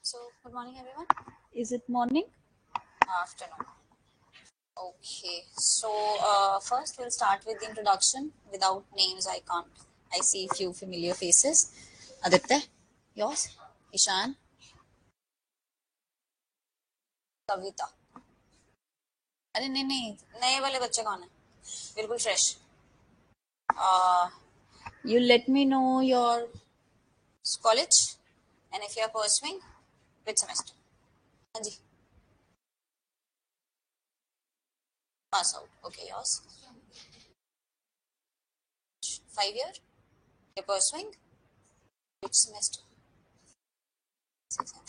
So, good morning, everyone. Is it morning? Afternoon. Okay. So, first we'll start with the introduction. Without names, I can't. I see few familiar faces. Aditya, yours. Ishan, कविता. अरे नहीं नहीं नए वाले बच्चे कौन है? बिल्कुल fresh. You let me know your college and if you are pursuing which semester. हाँ जी. Pass out. Okay, yours. 5 year. You're pursuing which semester?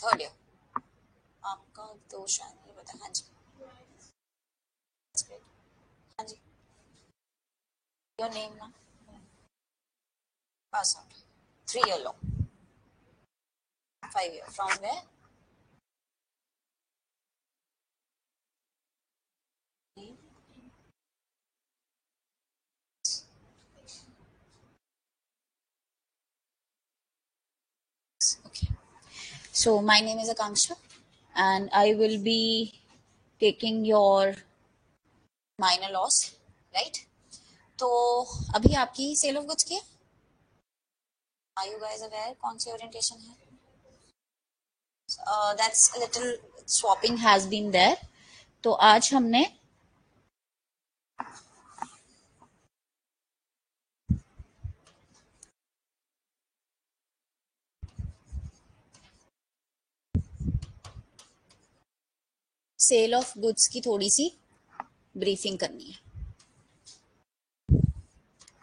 3rd year. आपका तो शायद नहीं पता. हाँ जी. That's great. हाँ जी. Your name ना? Pass out. 3 year long. 5 year. From where? Okay. So my name is Akanksha and I will be taking your minor loss, right? तो अभी आपकी सेल ऑफ गुड्स की है? Are you guys aware कौन सी orientation है? That's a little swapping has been there. तो आज हमने सेल ऑफ गुड्स की थोड़ी सी ब्रीफिंग करनी है,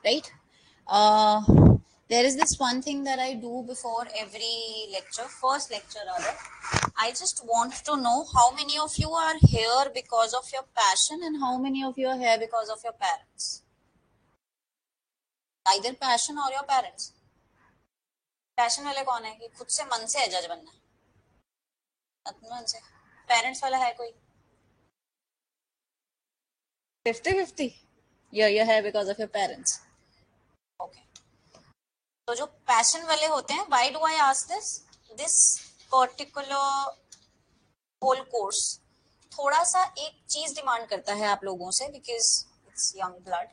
right? There is this one thing that I do before every lecture, first lecture rather. I just want to know how many of you are here because of your passion and how many of you are here because of your parents. Either passion or your parents. Passion वाले कौन है कि खुद से मन से है जज बनना, मन से. पेरेंट्स वाला है कोई? 50-50. You're here because of your parents. Okay. तो जो पैशन वाले होते हैं, why do I ask this? This particular whole course थोड़ा सा एक चीज डिमांड करता है आप लोगों से, because it's young blood.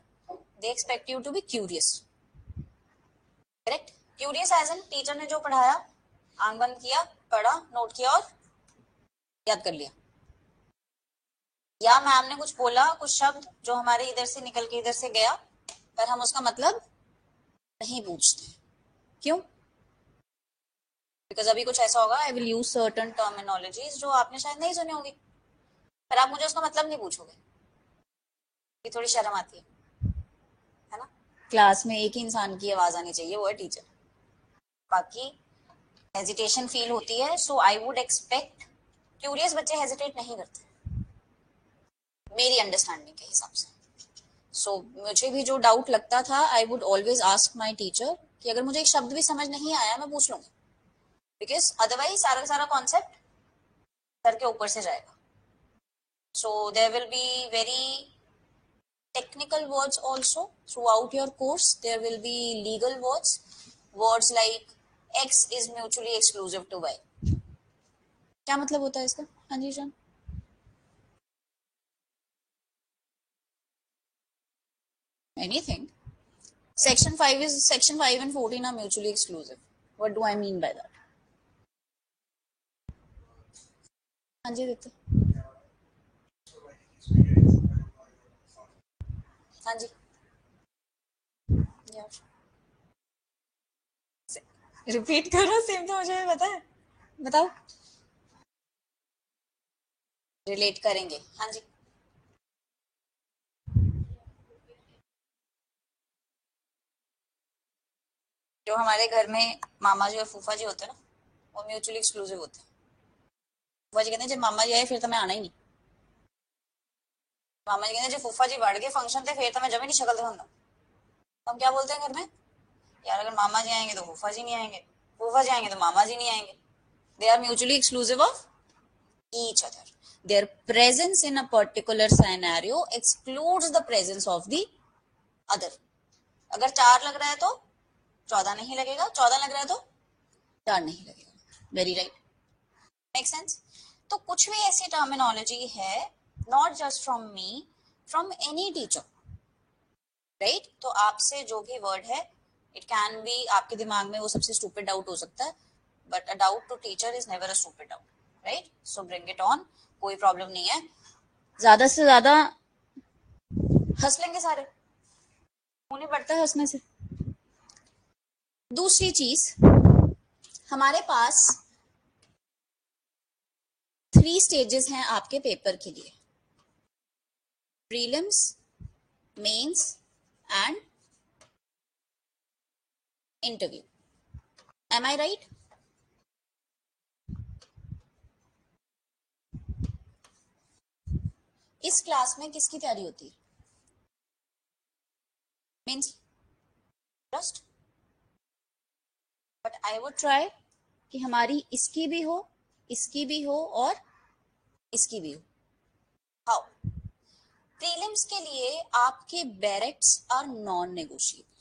They expect you to be curious. Correct? Curious as in teacher ने जो पढ़ाया, आंख बंद किया, पढ़ा, नोट किया और याद कर लिया. या मैम ने कुछ बोला, कुछ शब्द जो हमारे इधर से निकल के इधर से गया, पर हम उसका मतलब नहीं पूछते. क्यों? बिकॉज अभी कुछ ऐसा होगा, I will use certain terminologies जो आपने शायद नहीं सुनी होगी, पर आप मुझे उसका मतलब नहीं पूछोगे. ये थोड़ी शर्म आती है ना? क्लास में एक ही इंसान की आवाज आनी चाहिए, वो है टीचर. बाकी हेजिटेशन फील होती है. सो आई वुड एक्सपेक्ट, क्यूरियस बच्चे हेजिटेट नहीं करते मेरी अंडरस्टैंडिंग के हिसाब से. सो मुझे भी जो डाउट लगता था, I would always ask my teacher कि अगर मुझे एक शब्द भी समझ नहीं आया मैं पूछ लूंगी, बिकॉज अदरवाइज सारा का सारा कॉन्सेप्ट सर के ऊपर से जाएगा. So there will be very technical words also throughout your course. There will be legal words, words like X is mutually exclusive to Y. क्या मतलब होता है इसका? हाँ जी जान. Anything. Section 5 and 14 are mutually exclusive. What do I mean by that? हाँ जी देखते. हाँ जी. यार रिपीट करो, सेम तो मुझे पता है. बताओ. रिलेट करेंगे. हाँ जी. जो हमारे घर में मामा जी और फूफा जी होते हैं ना, वो म्यूचुअली एक्सक्लूसिव होते हैं. फूफा जी कहते हैं जब मामा जी आए फिर तो मैं आना ही नहीं. मामा जी कहते हैं जब फूफा जी बढ़ गए फंक्शन थे फिर तो मैं जब ही नहीं शक्ल दिखाऊंगा. तो हम क्या बोलते हैं घर में? यार अगर मामा जी आएंगे तो फूफा जी नहीं आएंगे, फूफा जी आएंगे तो मामा जी नहीं आएंगे. They are mutually exclusive of each other. Their presence in a particular scenario excludes the presence of the other. अगर 4 लग रहा है तो 14 नहीं लगेगा, 14 लग रहा है तो 4 नहीं लगेगा. Very right. Make sense? तो कुछ भी ऐसी टर्मिनोलॉजी है, not just from me, from any teacher, right? तो आपसे जो भी वर्ड है, इट कैन बी, आपके दिमाग में वो सबसे स्टूपिड डाउट हो सकता है, but a doubt to teacher is never a stupid doubt, right? So bring it on, कोई प्रॉब्लम नहीं है, ज्यादा से ज्यादा हंस लेंगे सारे, मुंह नहीं पड़ता है हंसने से। दूसरी चीज, हमारे पास 3 स्टेजेस हैं आपके पेपर के लिए, prelims, mains and interview. Am I right? इस क्लास में किसकी तैयारी होती है? Mains first, but I would try कि हमारी इसकी भी हो, इसकी भी हो और इसकी भी हो। हाउ? प्रीलिम्स के लिए आपके बैरेक्ट्स आर नॉन नेगोशिएबल।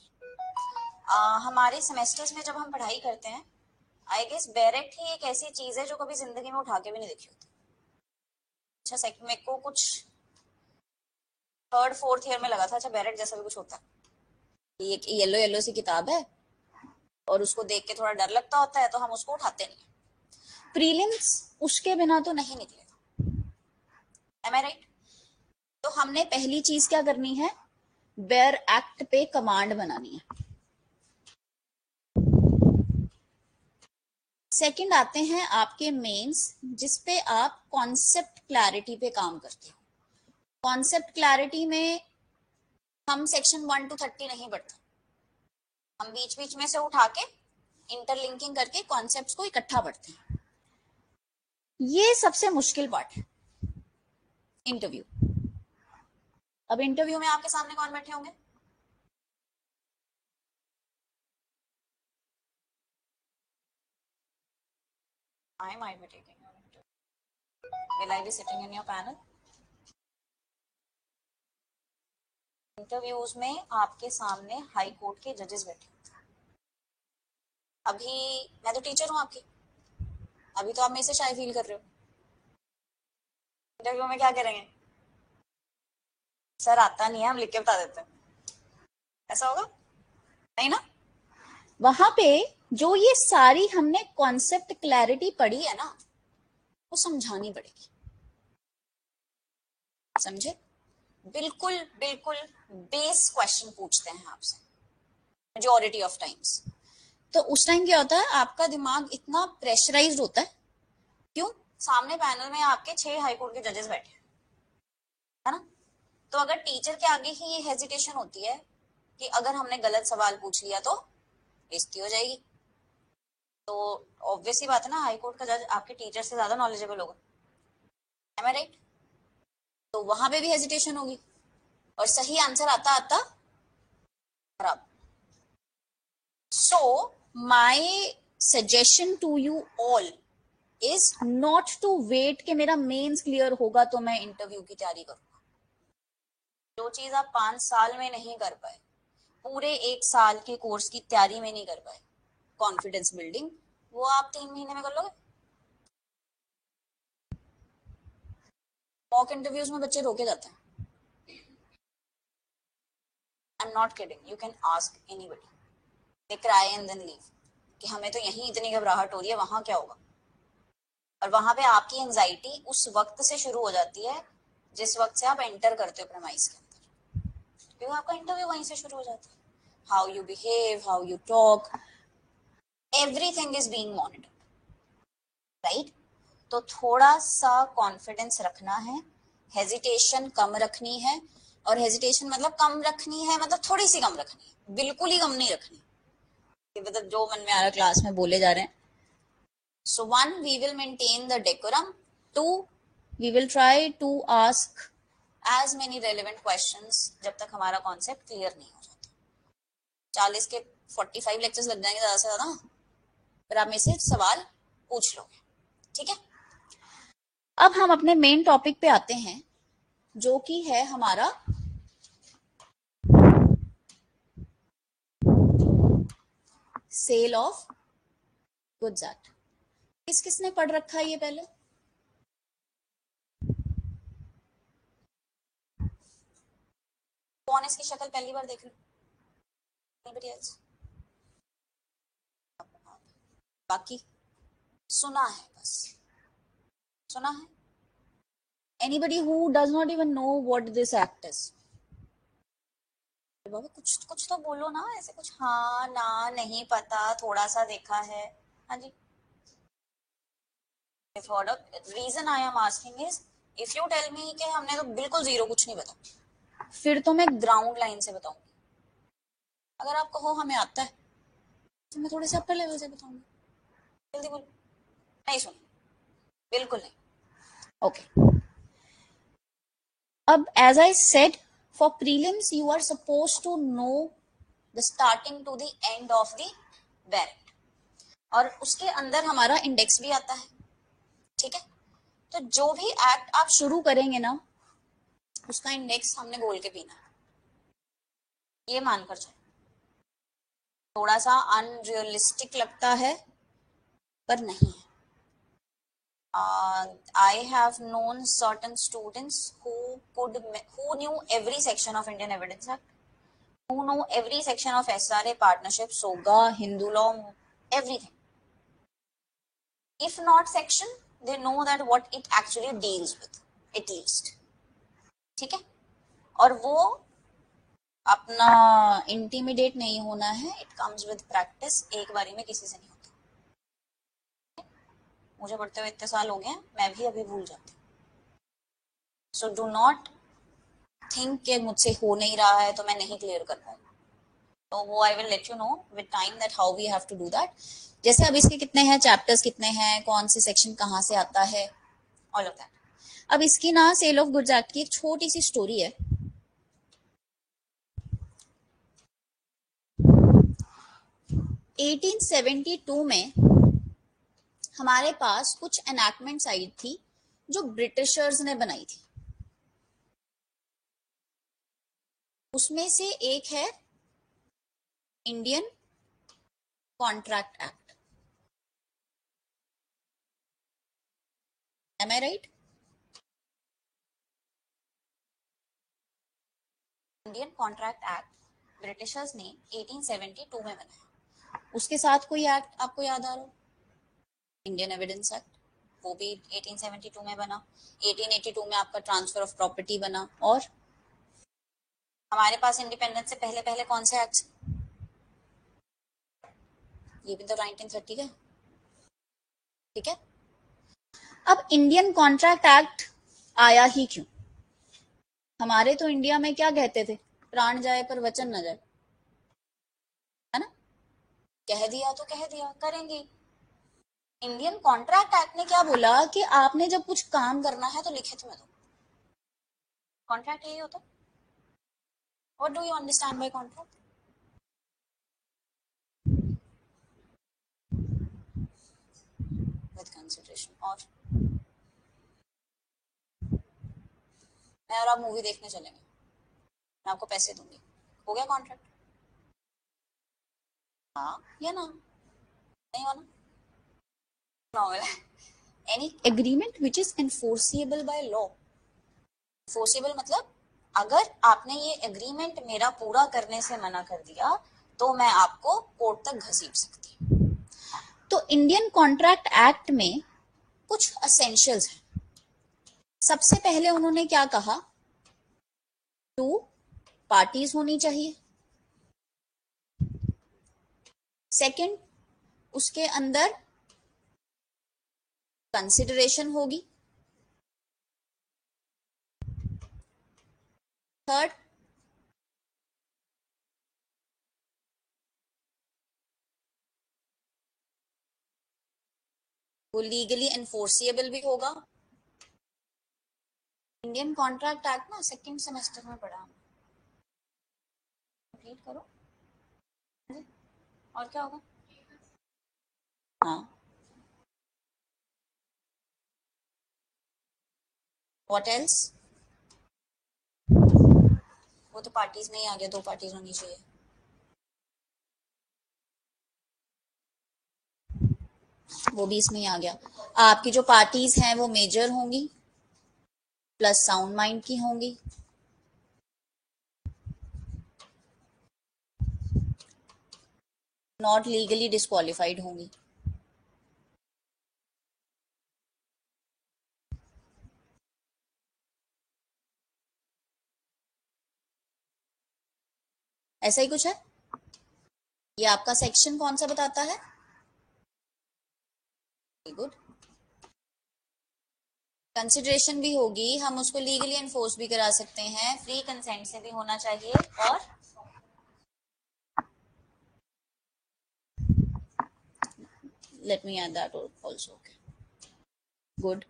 हमारे सेमेस्टर्स में जब हम पढ़ाई करते हैं, आई गेस बैरेक्ट ही एक ऐसी चीज है जो कभी जिंदगी में उठा के भी नहीं देखी होती। अच्छा, मेरे को कुछ 3rd 4th ईयर में लगा था, अच्छा बैरेक्ट जैसा भी कुछ होता है, ये एक येलो येलो सी किताब है और उसको देख के थोड़ा डर लगता होता है, तो हम उसको उठाते नहीं। प्रीलिम्स उसके बिना तो नहीं निकलेगा, एम आई राइट? तो हमने पहली चीज क्या करनी है, बेयर एक्ट पे कमांड बनानी है। सेकंड आते हैं आपके मेंस, जिसपे आप कॉन्सेप्ट क्लैरिटी पे काम करते हो। कॉन्सेप्ट क्लैरिटी में हम सेक्शन 1 to 30 नहीं पढ़ते, हम बीच बीच में से उठा के इंटरलिंकिंग करके कॉन्सेप्ट्स को इकट्ठा पढ़ते हैं। ये सबसे मुश्किल पार्ट है, इंटरव्यू। अब इंटरव्यू में आपके सामने कौन बैठे होंगे? I might be taking your interview. Will I be sitting in your panel? Interviews में आपके सामने हाई कोर्ट के जजेस बैठे होते हैं। अभी मैं तो टीचर हूँ आपकी, अभी तो आप मेरे से शाय फील कर रहे हो। इंटरव्यू में क्या करेंगे? सर आता नहीं है, हम लिख के बता देते हैं, ऐसा होगा? नहीं ना? वहां पे जो ये सारी हमने कॉन्सेप्ट क्लैरिटी पढ़ी है ना, वो समझानी पड़ेगी, समझे? बिल्कुल बिल्कुल बेस क्वेश्चन पूछते हैं आपसे मेजॉरिटी ऑफ टाइम्स। तो उस टाइम क्या होता है, आपका दिमाग इतना प्रेशराइज्ड होता है, क्यों? सामने पैनल में आपके 6 हाईकोर्ट के जजेस बैठे हैं, है ना? तो अगर टीचर के आगे ही ये हेजिटेशन होती है कि अगर हमने गलत सवाल पूछ लिया तो बेइज्जती हो जाएगी, तो ऑब्वियस ही बात है ना, हाईकोर्ट का जज आपके टीचर से ज्यादा नॉलेजेबल होगा, एम आई राइट? तो वहां पे भी हेजिटेशन होगी और सही आंसर आता आता खराब। So my suggestion to you all is not to wait कि मेरा मेंस क्लियर होगा तो मैं इंटरव्यू की तैयारी करूंगा। जो चीज आप 5 साल में नहीं कर पाए, पूरे 1 साल के कोर्स की तैयारी में नहीं कर पाए, कॉन्फिडेंस बिल्डिंग, वो आप 3 महीने में कर लोगे। मॉक इंटरव्यूज में बच्चे रोके जाते हैं, I am not kidding, you can ask anybody, they cry and then leave कि हमें तो यहीं इतनी घबराहट हो रही है, वहां क्या होगा? और वहां पे आपकी एंजाइटी उस वक्त से शुरू हो जाती है जिस वक्त से आप एंटर करते हो प्रेमाइस के अंदर, क्योंकि आपका इंटरव्यू वहीं से शुरू हो जाता है। How you behave, how you talk, everything is being monitored, right? तो थोड़ा सा कॉन्फिडेंस रखना है, हेजिटेशन कम रखनी है, और हेजिटेशन मतलब कम रखनी है, मतलब थोड़ी सी कम रखनी है, बिल्कुल ही कम नहीं रखनी, मतलब जो मन में आ रहा क्लास में बोले जा रहे हैं। So 1, we will maintain the decorum. 2, we will try to ask as many relevant questions जब तक हमारा कॉन्सेप्ट क्लियर नहीं हो जाता। 40 के 45 लेक्चर्स लग जाएंगे ज्यादा से ज्यादा, फिर आप मेरे से सवाल पूछ लोगे, ठीक है? अब हम अपने मेन टॉपिक पे आते हैं, जो कि है हमारा सेल ऑफ गुड्स एक्ट। किसने पढ़ रखा है ये पहले? कौन इसकी शक्ल पहली बार देख रहा है? बाकी सुना है, बस सुना है. Anybody who does not even know what this act is? बाबा कुछ तो बोलो ना, ऐसे कुछ हाँ ना नहीं पता, थोड़ा सा देखा है. हाँ जी. For the reason I am asking is, if you tell me कि हमने तो बिल्कुल जीरो कुछ नहीं बता, फिर तो मैं ग्राउंड लाइन से बताऊंगी. अगर आप कहो हमें आता है तो मैं थोड़े से अपर लेवल से बताऊंगी. जल्दी बोलो. नहीं सुन, बिल्कुल नहीं. ओके. अब as I said, for prelims you are supposed to know the starting to the end of the barrett, और उसके अंदर हमारा इंडेक्स भी आता है. ठीक है. तो जो भी एक्ट आप शुरू करेंगे ना, उसका इंडेक्स हमने बोल के पीना है. ये मानकर चलो. थोड़ा सा अनरियलिस्टिक लगता है पर नहीं है. I have known certain students who knew every section of Indian Evidence Act, who know every section of SRA, partnership, SOGA, Hindu law, everything. If not section, they know that what it actually deals with, at least. ठीक है. और वो अपना intimidate नहीं होना है. It comes with practice. एक बारी में किसी से नहीं होता. मुझे पढ़ते हुए इतने साल हो गए, मैं भी अभी भूल जाती हूँ. सो डू नॉट थिंक कि मुझसे हो नहीं रहा है तो मैं नहीं क्लियर कर पाऊंगा. तो वो I will let you know with time that how we have to do that. जैसे अब इसके कितने हैं चैप्टर्स, कितने हैं, कौन से सेक्शन कहाँ से आता है, ऑल ऑफ दैट. अब इसकी ना सेल ऑफ गुड्स एक्ट की एक छोटी सी स्टोरी है. 1872 में हमारे पास कुछ एनैक्टमेंट्स आई थी जो ब्रिटिशर्स ने बनाई थी. उसमें से एक है Indian contract act. Am I right? Indian contract act Britishers ने 1872 में बनाया. उसके साथ कोई एक्ट आपको याद आ रहा हो? इंडियन एविडेंस एक्ट, वो भी 1872 में बना. 1882 में आपका ट्रांसफर ऑफ प्रॉपर्टी बना. और हमारे पास इंडिपेंडेंस से पहले पहले कौन से एक्ट? ये भी तो 1930 का. ठीक है. अब इंडियन कॉन्ट्रैक्ट एक्ट आया ही क्यों? हमारे तो इंडिया में क्या कहते थे, प्राण जाए पर वचन न जाए, है ना? कह दिया तो कह दिया, करेंगे. इंडियन कॉन्ट्रैक्ट एक्ट ने क्या बोला कि आपने जब कुछ काम करना है तो लिखित में दो. कॉन्ट्रैक्ट यही होता. What do you understand by contract? With consideration. और मैं और आप मूवी देखने चलेंगे, मैं आपको पैसे दूंगी, हो गया कॉन्ट्रैक्ट? हाँ या ना? नहीं होना. Any agreement which is enforceable by law. Enforceable मतलब अगर आपने ये एग्रीमेंट मेरा पूरा करने से मना कर दिया तो मैं आपको कोर्ट तक घसीट सकती हूँ. तो इंडियन कॉन्ट्रैक्ट एक्ट में कुछ असेंशियल्स हैं. सबसे पहले उन्होंने क्या कहा? 2 पार्टीज होनी चाहिए. सेकंड, उसके अंदर कंसिडरेशन होगी. थर्ड, वो लीगली एनफोर्सिएबल भी होगा. इंडियन कॉन्ट्रैक्ट एक्ट ना सेकंड सेमेस्टर में पढ़ा, कंप्लीट करो. और क्या होगा? हाँ. What else? वो तो पार्टीज नहीं आ गया, 2 पार्टीज होनी चाहिए. वो भी इसमें ही आ गया। आपकी जो पार्टीज हैं वो मेजर होंगी प्लस साउंड माइंड की होंगी, नॉट लीगली डिस्क्वालिफाइड होंगी। ऐसा ही कुछ है। ये आपका सेक्शन कौन सा बताता है? गुड। कंसिडरेशन भी होगी, हम उसको लीगली एनफोर्स भी करा सकते हैं, फ्री कंसेंट से भी होना चाहिए, और let me add that also. Okay. Good.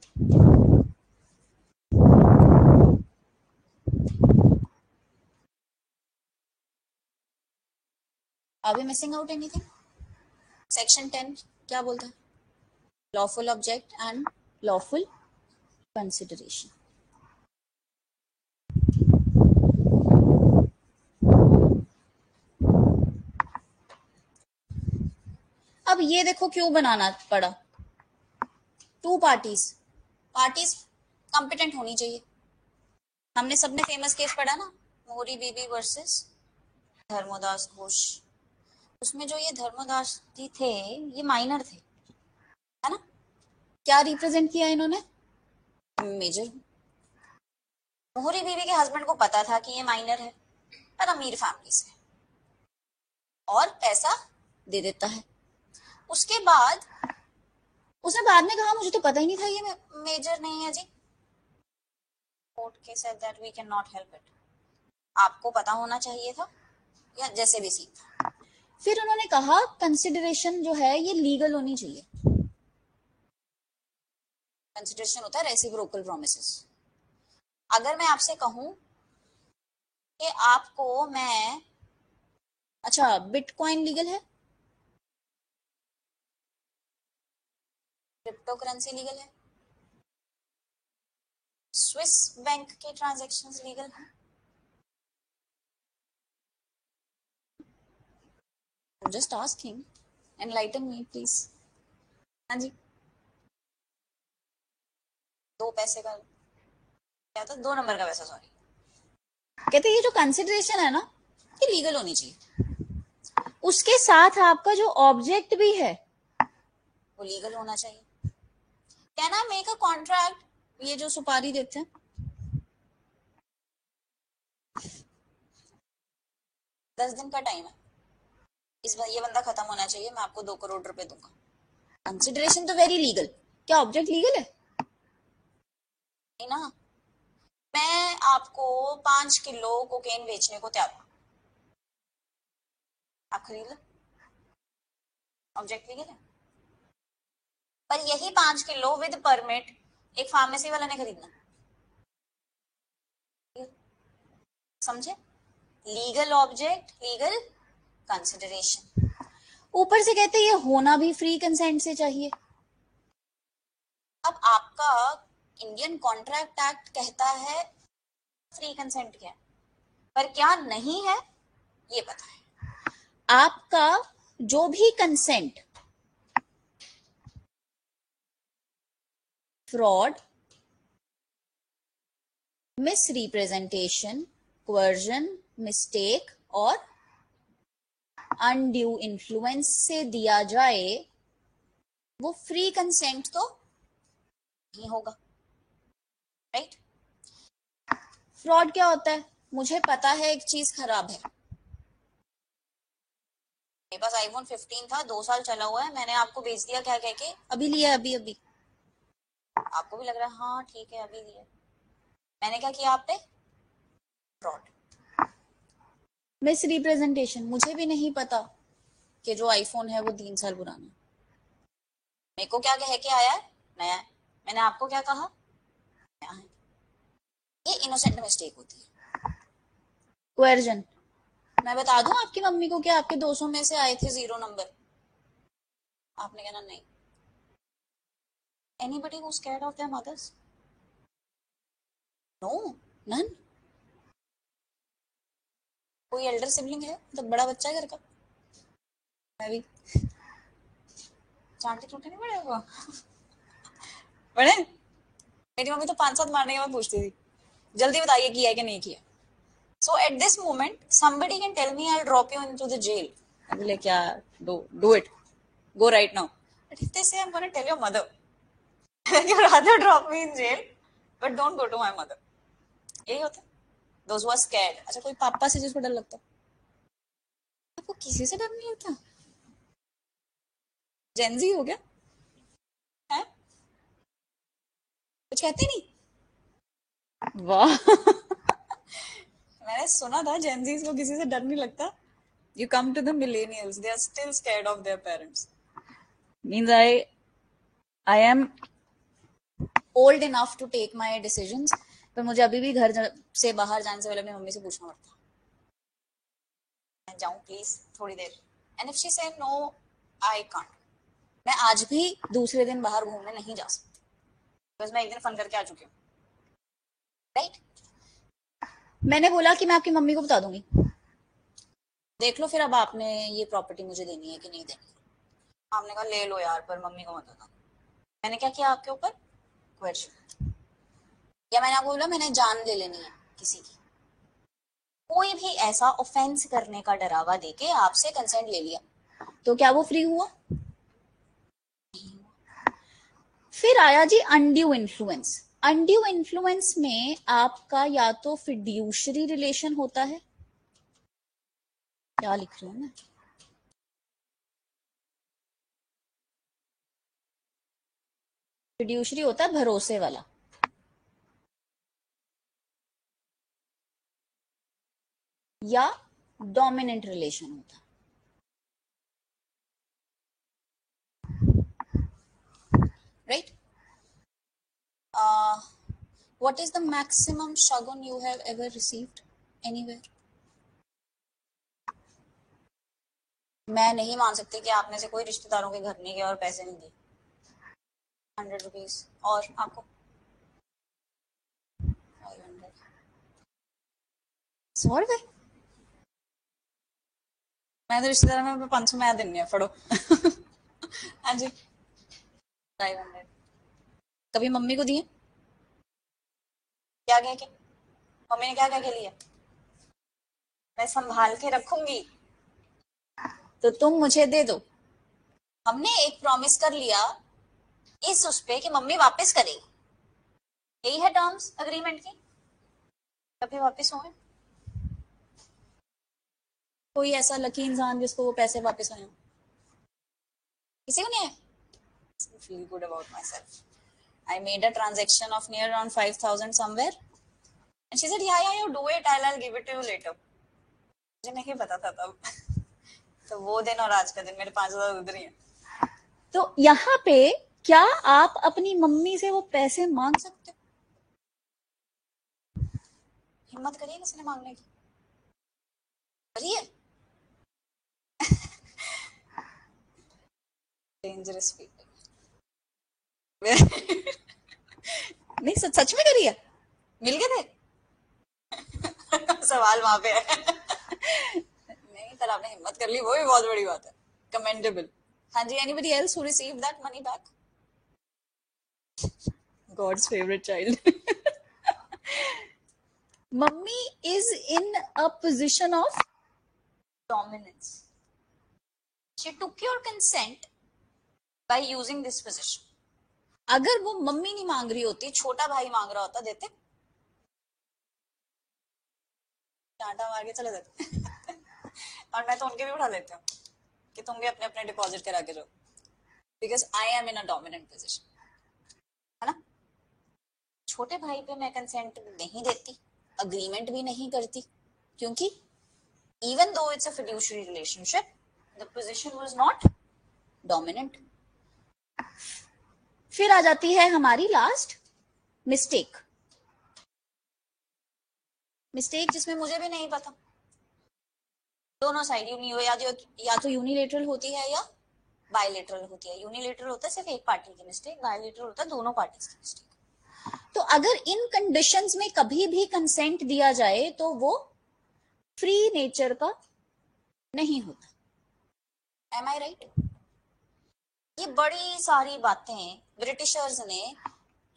Are we missing out anything? Section 10 क्या बोलता है? Lawful object and lawful consideration. अब ये देखो क्यों बनाना पड़ा। टू पार्टीज कॉम्पिटेंट होनी चाहिए। हमने सबने फेमस केस पढ़ा ना, मोहरी बीबी वर्सेस धर्मोदास घोष। उसमें जो ये धर्मदास जी थे ये माइनर थे, है ना? क्या रिप्रेजेंट किया इन्होंने? मेजर। मोहरी बीवी के हस्बैंड को पता था कि ये माइनर है पर अमीर फैमिली से, और पैसा दे देता है। उसके बाद उसने बाद में कहा मुझे तो पता ही नहीं था ये मेजर नहीं है जी। कोर्ट के said that we can not help it. आपको पता होना चाहिए था, या जैसे भी सीख था। फिर उन्होंने कहा कंसिडरेशन जो है ये लीगल होनी चाहिए। कंसिडरेशन होता है रेसिप्रोकल प्रॉमिसेस। अगर मैं आपसे कहूं कि आपको मैं, अच्छा बिटकॉइन लीगल है, क्रिप्टो करेंसी लीगल है, स्विस बैंक के ट्रांजैक्शंस लीगल है, just asking, enlighten me please. हाँ जी, 2 पैसे का क्या था, 2 नंबर का पैसा, सॉरी। कहते ये जो कंसिडरेशन है ना ये लीगल होनी चाहिए, उसके साथ आपका जो ऑब्जेक्ट भी है वो लीगल होना चाहिए। Can I make a contract, ये जो सुपारी देते हैं 10 दिन का टाइम है, इस बार ये बंदा खत्म होना चाहिए, मैं आपको 2 करोड़ रुपए दूंगा। कंसिडरेशन तो वेरी लीगल, क्या ऑब्जेक्ट लीगल है? नहीं ना। मैं आपको 5 किलो कोकेन बेचने को तैयार हूं, आप खरीद लो, ऑब्जेक्ट लीगल है। पर यही 5 किलो विद परमिट एक फार्मेसी वाला ने खरीदना, समझे? Legal object, legal consideration. ऊपर से कहते ये होना भी फ्री कंसेंट से चाहिए। अब आपका इंडियन कॉन्ट्रैक्ट एक्ट कहता है फ्री कंसेंट क्या है, पर क्या नहीं है ये पता है। आपका जो भी consent fraud, misrepresentation, coercion, mistake और अनड्यू इन्फ्लुएंस से दिया जाए वो फ्री कंसेंट तो नहीं होगा, राइट? फ्रॉड क्या होता है? मुझे पता है एक चीज खराब है, मेरे पास आईफोन 15 था, 2 साल चला हुआ है, मैंने आपको बेच दिया क्या कह के, अभी लिया, अभी अभी आपको भी लग रहा है हाँ ठीक है अभी लिया, मैंने क्या किया आप पे? फ्रॉड। मिस रिप्रेजेंटेशन, मुझे भी नहीं पता कि जो आईफोन है वो 3 साल पुराना, मेरे को क्या कह के आया है नया है, मैंने आपको क्या कहा नया है। ये इनोसेंट मिस्टेक होती है। क्वेर्जन, मैं बता दूं आपकी मम्मी को कि आपके 200 में से आए थे 0 नंबर, आपने कहना नहीं। Anybody who's scared of their mothers? No, none. कोई एल्डर सिबलिंग है, मतलब बड़ा बच्चा है घर का? मैं भी। चांटे चूटे नहीं पड़े वो बड़े। मेरी मम्मी तो 5-7 मारने के बाद पूछती थी जल्दी बताइए किया है कि नहीं किया। So at this moment, somebody can tell me I'll drop you into the jail. I'll be like, yeah, do it. Go right now. But if they say I'm going to tell your mother, you rather drop me in jail, but don't go to my mother. यही होता है. Those who are scared. अच्छा कोई पापा से जिसको डर लगता है? आपको किसी से डर नहीं लगता? जेंजी हो गया? हैं? कुछ कहते नहीं? वाह मैंने सुना था जेंजीज को किसी से डर नहीं लगता. You come to the millennials, they are still scared of their parents. Means I am old enough to take my decisions, पर मुझे अभी भी घर से बाहर जाने से पहले अपनी मम्मी से पूछना पड़ता. मैं जाऊं प्लीज थोड़ी देर. And if she say no, I can't. मैं आज भी दूसरे दिन बाहर घूमने नहीं जा सकती. बस मैं एक दिन फन करके आ चुकी हूँ. राइट? मैंने बोला कि मैं आपकी मम्मी को बता दूंगी. देख लो फिर अब आपने ये प्रॉपर्टी मुझे देनी है कि नहीं देनी. आपने कहा ले लो यार पर मम्मी को मत बता. मैंने क्या किया आपके ऊपर? क्वेश्चन. या मैंने आपको बोला मैंने जान ले लेनी है किसी की. कोई भी ऐसा ऑफेंस करने का डरावा देके आपसे कंसेंट ले लिया तो क्या वो फ्री हुआ? फिर आया जी अनड्यू इन्फ्लुएंस. अनड्यू इन्फ्लुएंस में आपका या तो फिड्यूशरी रिलेशन होता है. क्या लिख रही हूं मैं? फिड्यूशरी होता है भरोसे वाला. या डोमिनेंट रिलेशन होता. Right? What is the maximum shagun you have ever received anywhere? मैं नहीं मान सकती कि आपने से कोई रिश्तेदारों के घर नहीं गया और पैसे नहीं दिए. 100 रुपीज. और आपको 500. 100 रुपए. मैं तो रिश्तेदार में 500 मैं देनी है फड़ो. हाँ जी 500. कभी मम्मी को दिए? क्या कह के मम्मी ने क्या कह के लिया? मैं संभाल के रखूंगी तो तुम मुझे दे दो. हमने एक प्रॉमिस कर लिया इस उस पे कि मम्मी वापस करेगी. यही है टर्म्स अग्रीमेंट की. कभी वापस हुए? कोई ऐसा लकी इंसान जिसको वो पैसे वापस आए? किसी को नहीं है? Feel good about myself. I made a transaction of near around 5,000 somewhere, and she said, "Yeah, you do it. I'll give it to you later." मुझे नहीं पता था तब. तो वो दिन और आज का दिन मेरे 5,000 उधर ही है. तो यहाँ पे क्या आप अपनी मम्मी से वो पैसे मांग सकते हो? हिम्मत करिए किसी ने मांगने की. करिए. Dangerous people. नहीं सच में करिए. मिल गए थे? सवाल वहां पे है. नहीं पर आपने हिम्मत कर ली वो भी बहुत बड़ी बात है. कमेंडेबल. हाँ जी. Anybody else who received that money back? God's favorite child. Mummy is in a position of dominance. She took your consent by using this position. अगर वो मम्मी नहीं मांग रही होती, छोटा भाई मांग रहा होता, देते? डांटा मार के चले जाते. और मैं तो उनके भी उठा लेती हूँ कि तुम भी अपने अपने डिपॉजिट करा के जाओ. Because I am in a dominant position. है ना? छोटे भाई पे मैं कंसेंट नहीं देती, अग्रीमेंट भी नहीं करती, क्योंकि even though it's a fiduciary relationship, the position was not dominant. फिर आ जाती है हमारी लास्ट मिस्टेक. मिस्टेक जिसमें मुझे भी नहीं पता. दोनों साइड या तो यूनिलेटरल होती है या बायलेटरल होती है. यूनिलेटरल होता है सिर्फ एक पार्टी की मिस्टेक, बायलेटरल होता है दोनों पार्टीज की मिस्टेक. तो अगर इन कंडीशंस में कभी भी कंसेंट दिया जाए तो वो फ्री नेचर का नहीं होता. M I right? ये बड़ी सारी बातें ब्रिटिशर्स ने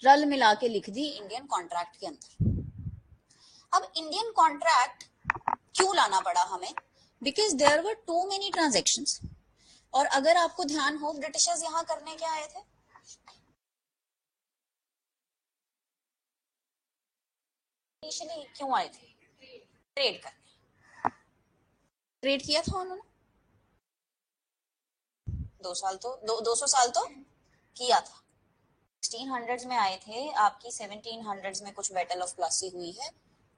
रल मिला के लिख दी इंडियन कॉन्ट्रैक्ट के अंदर। अब इंडियन कॉन्ट्रैक्ट क्यों लाना पड़ा हमें? Because there were too many transactions. और अगर आपको ध्यान हो, ब्रिटिशर्स यहाँ करने क्या आए थे? इनिशियली क्यों आए थे? ट्रेड करने। ट्रेड किया था उन्होंने 200 साल तो किया था। 1600s में आए थे, आपकी 1700s में कुछ बैटल ऑफ प्लासी हुई है,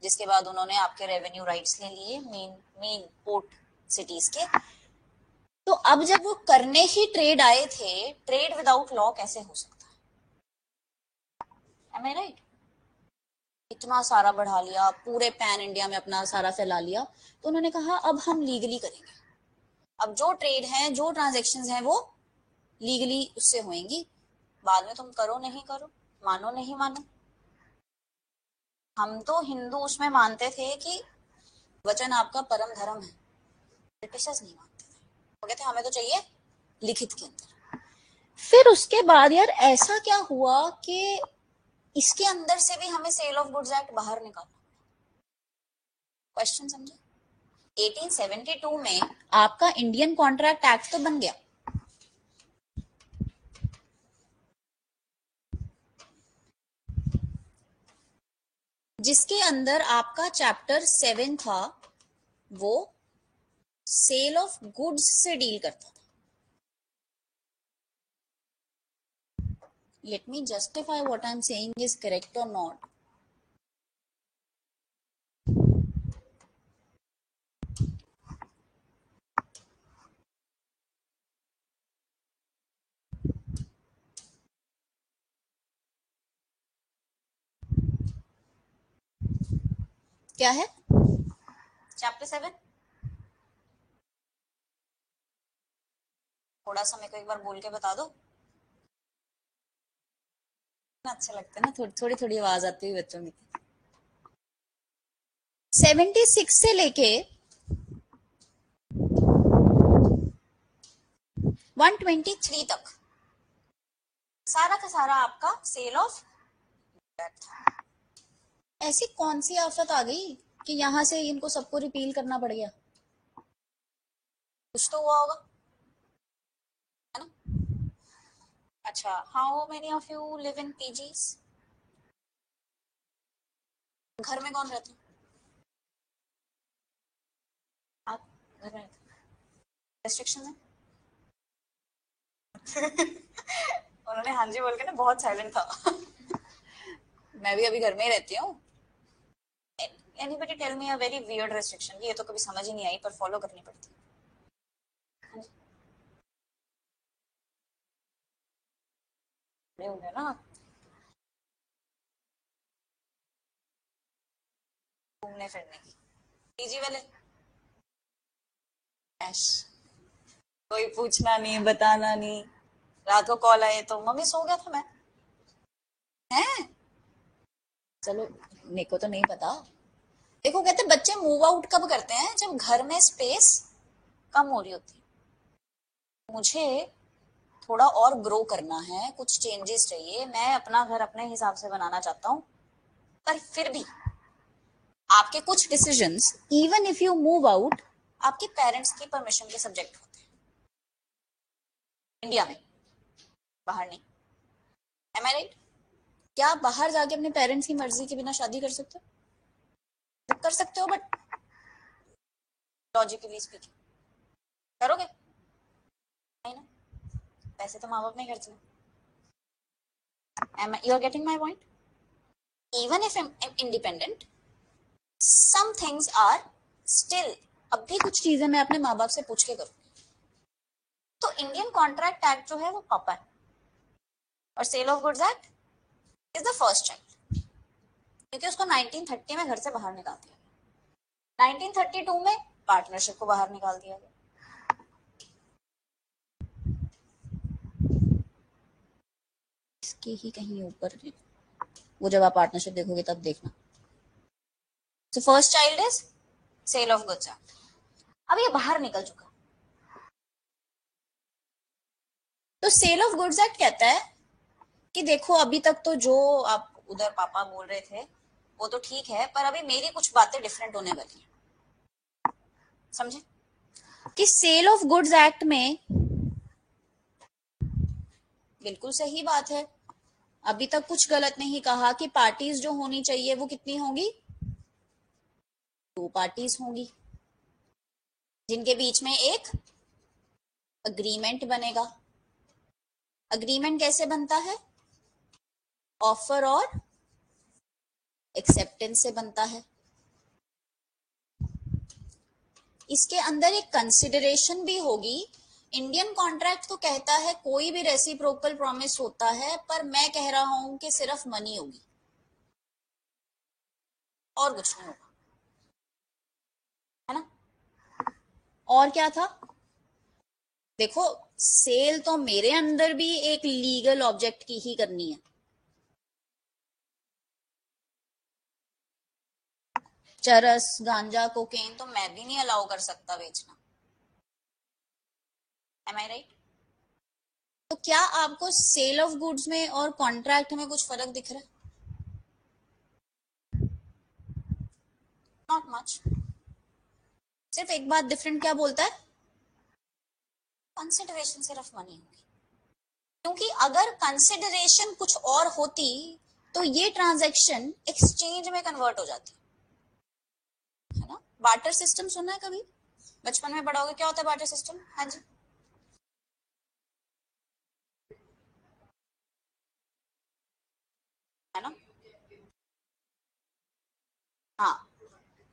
जिसके बाद उन्होंने आपके रेवेन्यू राइट्स ले लिए मेन पोर्ट सिटीज के। तो अब जब वो करने ही ट्रेड आए थे, ट्रेड विदाउट लॉ कैसे हो सकता है? M I right? इतना सारा बढ़ा लिया, पूरे पैन इंडिया में अपना सारा फैला लिया, तो उन्होंने कहा अब हम लीगली करेंगे। अब जो ट्रेड है, जो ट्रांजेक्शन है, वो लीगली उससे होंगी। बाद में तुम करो नहीं करो, मानो नहीं मानो। हम तो हिंदू उसमें मानते थे कि वचन आपका परम धर्म है। ब्रिटिशर्स नहीं मानते थे, वो कहते हमें तो चाहिए लिखित के अंदर। फिर उसके बाद यार ऐसा क्या हुआ कि इसके अंदर से भी हमें सेल ऑफ गुड्स एक्ट बाहर निकालना। क्वेश्चन समझे? 1872 में आपका इंडियन कॉन्ट्रैक्ट एक्ट तो बन गया, जिसके अंदर आपका चैप्टर 7 था, वो सेल ऑफ गुड्स से डील करता था। Let me justify what I am saying is correct और नॉट। क्या है चैप्टर 7? थोड़ा सा मेरे को एक बार बोल के बता दो। अच्छा लगता है ना, थोड़ी थोड़ी आवाज आती हुई बच्चों की। 76 से लेके 123 तक सारा का सारा आपका सेल ऑफ। ऐसी कौन सी आफत आ गई कि यहां से इनको सबको रिपील करना पड़ गया? कुछ तो हुआ होगा, है ना? अच्छा, how many of you live in PGs? घर में कौन रहता है? आप घर में रहते? रेस्ट्रिक्शन है? उन्होंने हाँ जी बोल के ना बहुत साइलेंट था। मैं भी अभी घर में ही रहती हूँ। Anybody tell me a very weird restriction? ये तो कभी समझ ही नहीं आई, पर फॉलो करनी पड़ती है। होंगे ना घूमने फिरने की। पीजी वाले ऐश, कोई पूछना नहीं, बताना नहीं। रात को कॉल आए तो मम्मी सो गया था मैं। हैं? चलो, मेरे को तो नहीं पता। देखो, कहते बच्चे मूव आउट कब करते हैं? जब घर में स्पेस कम हो रही होती है। मुझे थोड़ा और ग्रो करना है, कुछ चेंजेस चाहिए, मैं अपना घर अपने हिसाब से बनाना चाहता हूँ। पर फिर भी आपके कुछ decisions, even if you move out, आपके पेरेंट्स की परमिशन के सब्जेक्ट होते हैं इंडिया में, बाहर नहीं। M I right? क्या आप बाहर जाके अपने पेरेंट्स की मर्जी के बिना शादी कर सकते हो? कर सकते हो, बट लॉजिकली स्पीकिंग करोगे नहीं ना? पैसे तो माँ बाप नहीं खर्चने। You are getting my point? Even if independent, some things are still, अब भी कुछ चीजें मैं अपने माँ बाप से पूछ के करूंगी। तो इंडियन कॉन्ट्रैक्ट एक्ट जो है वो पापा है, और sale of goods act is the first child, क्योंकि उसको 1930 में घर से बाहर निकाल दिया गया। 1932 में पार्टनरशिप को बाहर निकाल दिया गया। इसके ही कहीं ऊपर, वो जब आप पार्टनरशिप देखोगे तब देखना। So first child is sale of goods act. अब ये बाहर निकल चुका, तो सेल ऑफ गुड्स एक्ट कहता है कि देखो अभी तक तो जो आप उधर पापा बोल रहे थे वो तो ठीक है, पर अभी मेरी कुछ बातें डिफरेंट होने वाली है। समझे कि सेल ऑफ गुड्स एक्ट में बिल्कुल सही बात है, अभी तक कुछ गलत नहीं कहा कि पार्टीज जो होनी चाहिए वो कितनी होंगी, 2 पार्टीज होंगी जिनके बीच में एक अग्रीमेंट बनेगा। अग्रीमेंट कैसे बनता है? ऑफर और एक्सेप्टेंस से बनता है। इसके अंदर एक कंसिडरेशन भी होगी। इंडियन कॉन्ट्रैक्ट तो कहता है कोई भी रेसिप्रोकल प्रॉमिस होता है, पर मैं कह रहा हूं कि सिर्फ मनी होगी और कुछ नहीं होगा, है ना। और क्या था? देखो, सेल तो मेरे अंदर भी एक लीगल ऑब्जेक्ट की ही करनी है। चरस, गांजा, कोकेन तो मैं भी नहीं अलाउ कर सकता बेचना। M I right? तो क्या आपको सेल ऑफ गुड्स में और कॉन्ट्रैक्ट में कुछ फर्क दिख रहा है? Not much. सिर्फ एक बात डिफरेंट क्या बोलता है? कंसिडरेशन सिर्फ मनी होगी। क्योंकि अगर कंसिडरेशन कुछ और होती तो ये ट्रांजैक्शन एक्सचेंज में कन्वर्ट हो जाती, है ना। बार्टर सिस्टम सुना है कभी? बचपन में पढ़ा होगा, क्या होता है बार्टर सिस्टम? हाँ जी, है ना। हाँ,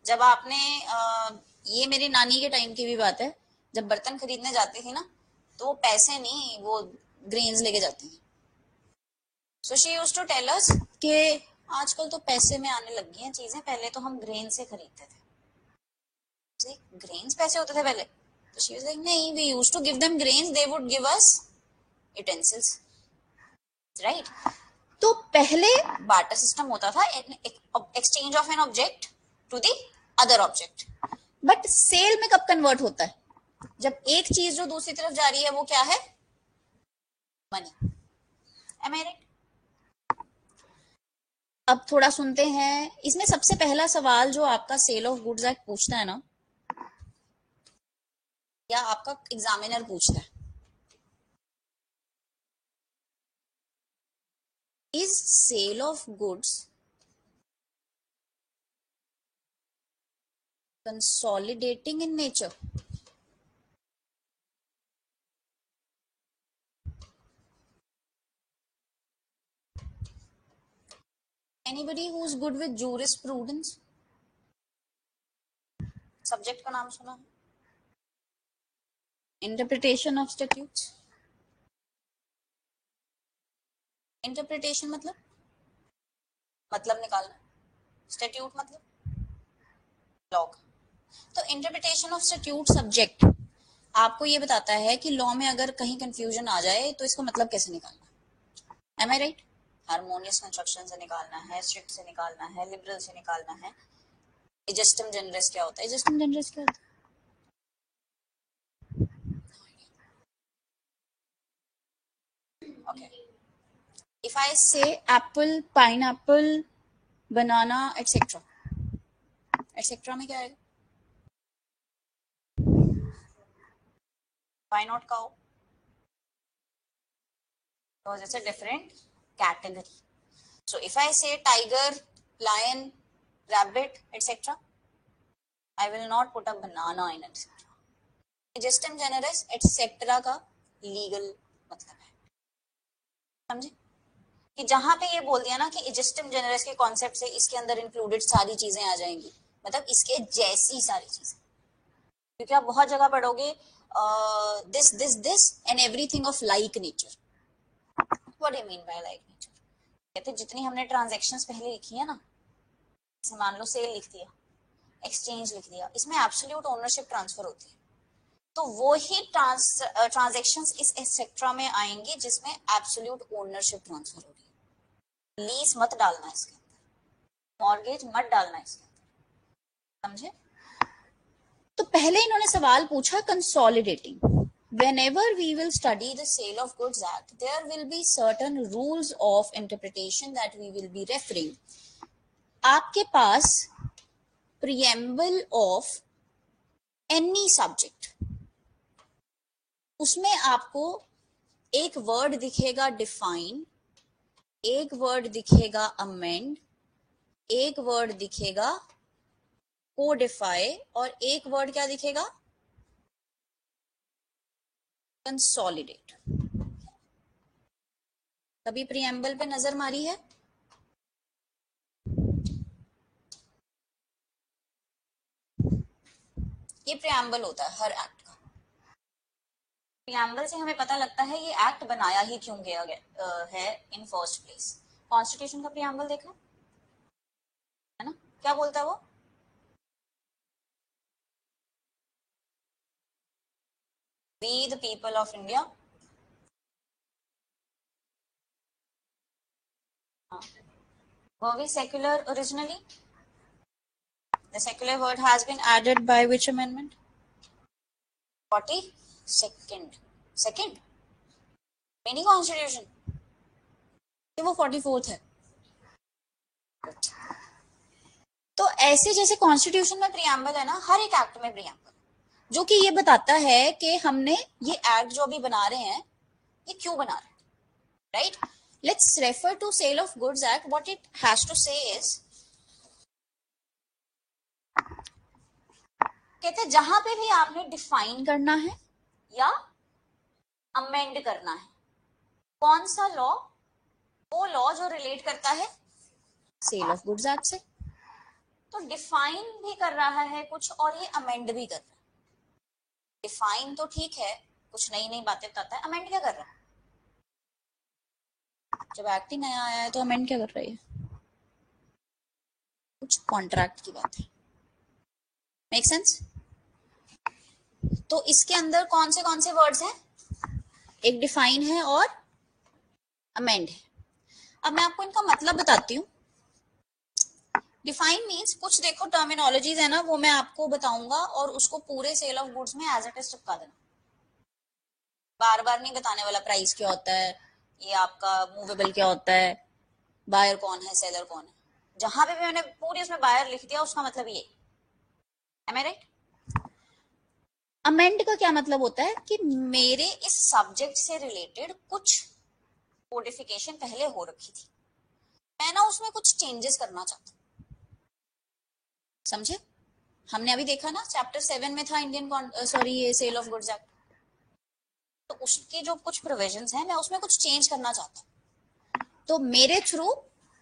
जब आपने ये मेरी नानी के टाइम की भी बात है, जब बर्तन खरीदने जाती थी ना, तो पैसे नहीं, वो ग्रेन्स लेके जाती थी। So she used to tell us कि आजकल तो पैसे में आने लग गई हैं चीजें, पहले तो हम ग्रेन से खरीदते थे। ग्रेन्स पैसे होते थे पहले? तो शी वाज लाइक नहीं, we used to give them grains, they would give us utensils, right. तो पहले बार्टर सिस्टम होता था, exchange of an object to the other object. But sale में कब कन्वर्ट होता है? जब एक चीज जो दूसरी तरफ जा रही है वो क्या है? मनी। M I right? अब थोड़ा सुनते हैं। इसमें सबसे पहला सवाल जो आपका सेल ऑफ गुड्स एक्ट पूछता है ना, या आपका एग्जामिनर पूछता है, is sale of goods consolidating in nature? Anybody who's good with jurisprudence? Subject का नाम सुना? Interpretation of statutes. इंटरप्रिटेशन मतलब निकालना, स्टैट्यूट मतलब लॉ का। तो इंटरप्रिटेशन ऑफ स्टैट्यूट सब्जेक्ट आपको ये बताता है कि लॉ में अगर कहीं कंफ्यूजन आ जाए तो इसका मतलब कैसे निकालना। M I right? Harmonious construction से निकालना है, स्ट्रिक्ट से निकालना है, लिबरल से निकालना है। इजस्टम जनरस क्या होता है? इजस्टम जनरस क्या होता है? Okay. If I say apple, pineapple, banana, etc. etc में क्या आएगा? Why not cow? Because it's a different category. So if I say tiger, lion, rabbit, etc., I will not put a banana in etc. Gestum generis, etc. का legal मतलब है, समझे? कि जहां पे ये बोल दिया ना कि इजिस्टम जनरस के कॉन्सेप्ट से इसके अंदर इंक्लूडेड सारी चीजें आ जाएंगी, मतलब इसके जैसी सारी चीजें। क्योंकि आप बहुत जगह पढ़ोगे this this this and everything of like nature. What do you mean by like nature? कहते जितनी हमने ट्रांजैक्शंस पहले लिखी है ना, जैसे मान लो सेल लिख दिया, एक्सचेंज लिख दिया, इसमें एब्सोल्यूट ओनरशिप ट्रांसफर होती है, तो वो ही ट्रांजैक्शंस इस एक्सेट्रा में आएंगी जिसमें एब्सोल्यूट ओनरशिप ट्रांसफर हो रही है। लीज मत डालना इसके अंदर, मॉर्गेज मत डालना इसके अंदर, समझे? तो पहले इन्होंने सवाल पूछा consolidating, whenever we will study the Sale of Goods Act, there will be certain rules of interpretation that we will be referring. आपके पास preamble of any subject, उसमें आपको एक वर्ड दिखेगा डिफाइन, एक वर्ड दिखेगा अमेंड, एक वर्ड दिखेगा Codify और एक वर्ड क्या दिखेगा? कंसोलिडेट। कभी प्रीएम्बल पे नजर मारी है? ये प्रीएम्बल होता है हर एक्ट का। प्रीएम्बल से हमें पता लगता है ये एक्ट बनाया ही क्यों गया है इन फर्स्ट प्लेस। कॉन्स्टिट्यूशन का प्रीएम्बल देखना है ना, क्या बोलता है वो? We the people of India were we secular originally? The secular word has been added by which amendment? 42nd. Second? Mini constitution. वो 44th है। तो ऐसे जैसे कॉन्स्टिट्यूशन में प्रीएम्बल है ना, हर एक एक्ट में प्रीएम्बल, जो कि ये बताता है कि हमने ये एक्ट जो अभी बना रहे हैं ये क्यों बना रहे हैं, right? Let's refer to sale of goods act. What it has to say is, कहते हैं जहां पे भी आपने डिफाइन करना है या अमेंड करना है, कौन सा लॉ? वो लॉ जो रिलेट करता है सेल ऑफ गुड्स एक्ट से। तो डिफाइन भी कर रहा है कुछ और ये अमेंड भी कर रहा है। डिफाइन तो ठीक है, कुछ नई नई बातें बताता है, अमेंड क्या कर रहा है? जब एक्ट ही नया आया है तो अमेंड क्या कर रही है? कुछ कॉन्ट्रैक्ट की बात है। Make sense? तो इसके अंदर कौन से वर्ड्स हैं? एक डिफाइन है और अमेंड है। अब मैं आपको इनका मतलब बताती हूँ। डिफाइन मीन्स कुछ देखो टर्मिनोलॉजीज है ना, वो मैं आपको बताऊंगा और उसको पूरे सेल ऑफ गुड्स में एज इट इज चिपका देना। बार बार नहीं बताने वाला प्राइस क्या होता है, ये आपका मूवेबल क्या होता है, बायर कौन है, सेलर कौन है। जहां पे भी मैंने पूरी उसमें बायर लिख दिया उसका मतलब ये। Am I right? अमेंड का क्या मतलब होता है कि मेरे इस सब्जेक्ट से रिलेटेड कुछ कोडिफिकेशन पहले हो रखी थी, मैं ना उसमें कुछ चेंजेस करना चाहता हूँ। समझे? हमने अभी देखा ना चैप्टर 7 में था ये सेल ऑफ गुड्स एक्ट, तो उसके जो कुछ प्रोविजंस हैं मैं उसमें कुछ चेंज करना चाहता हूँ, तो मेरे थ्रू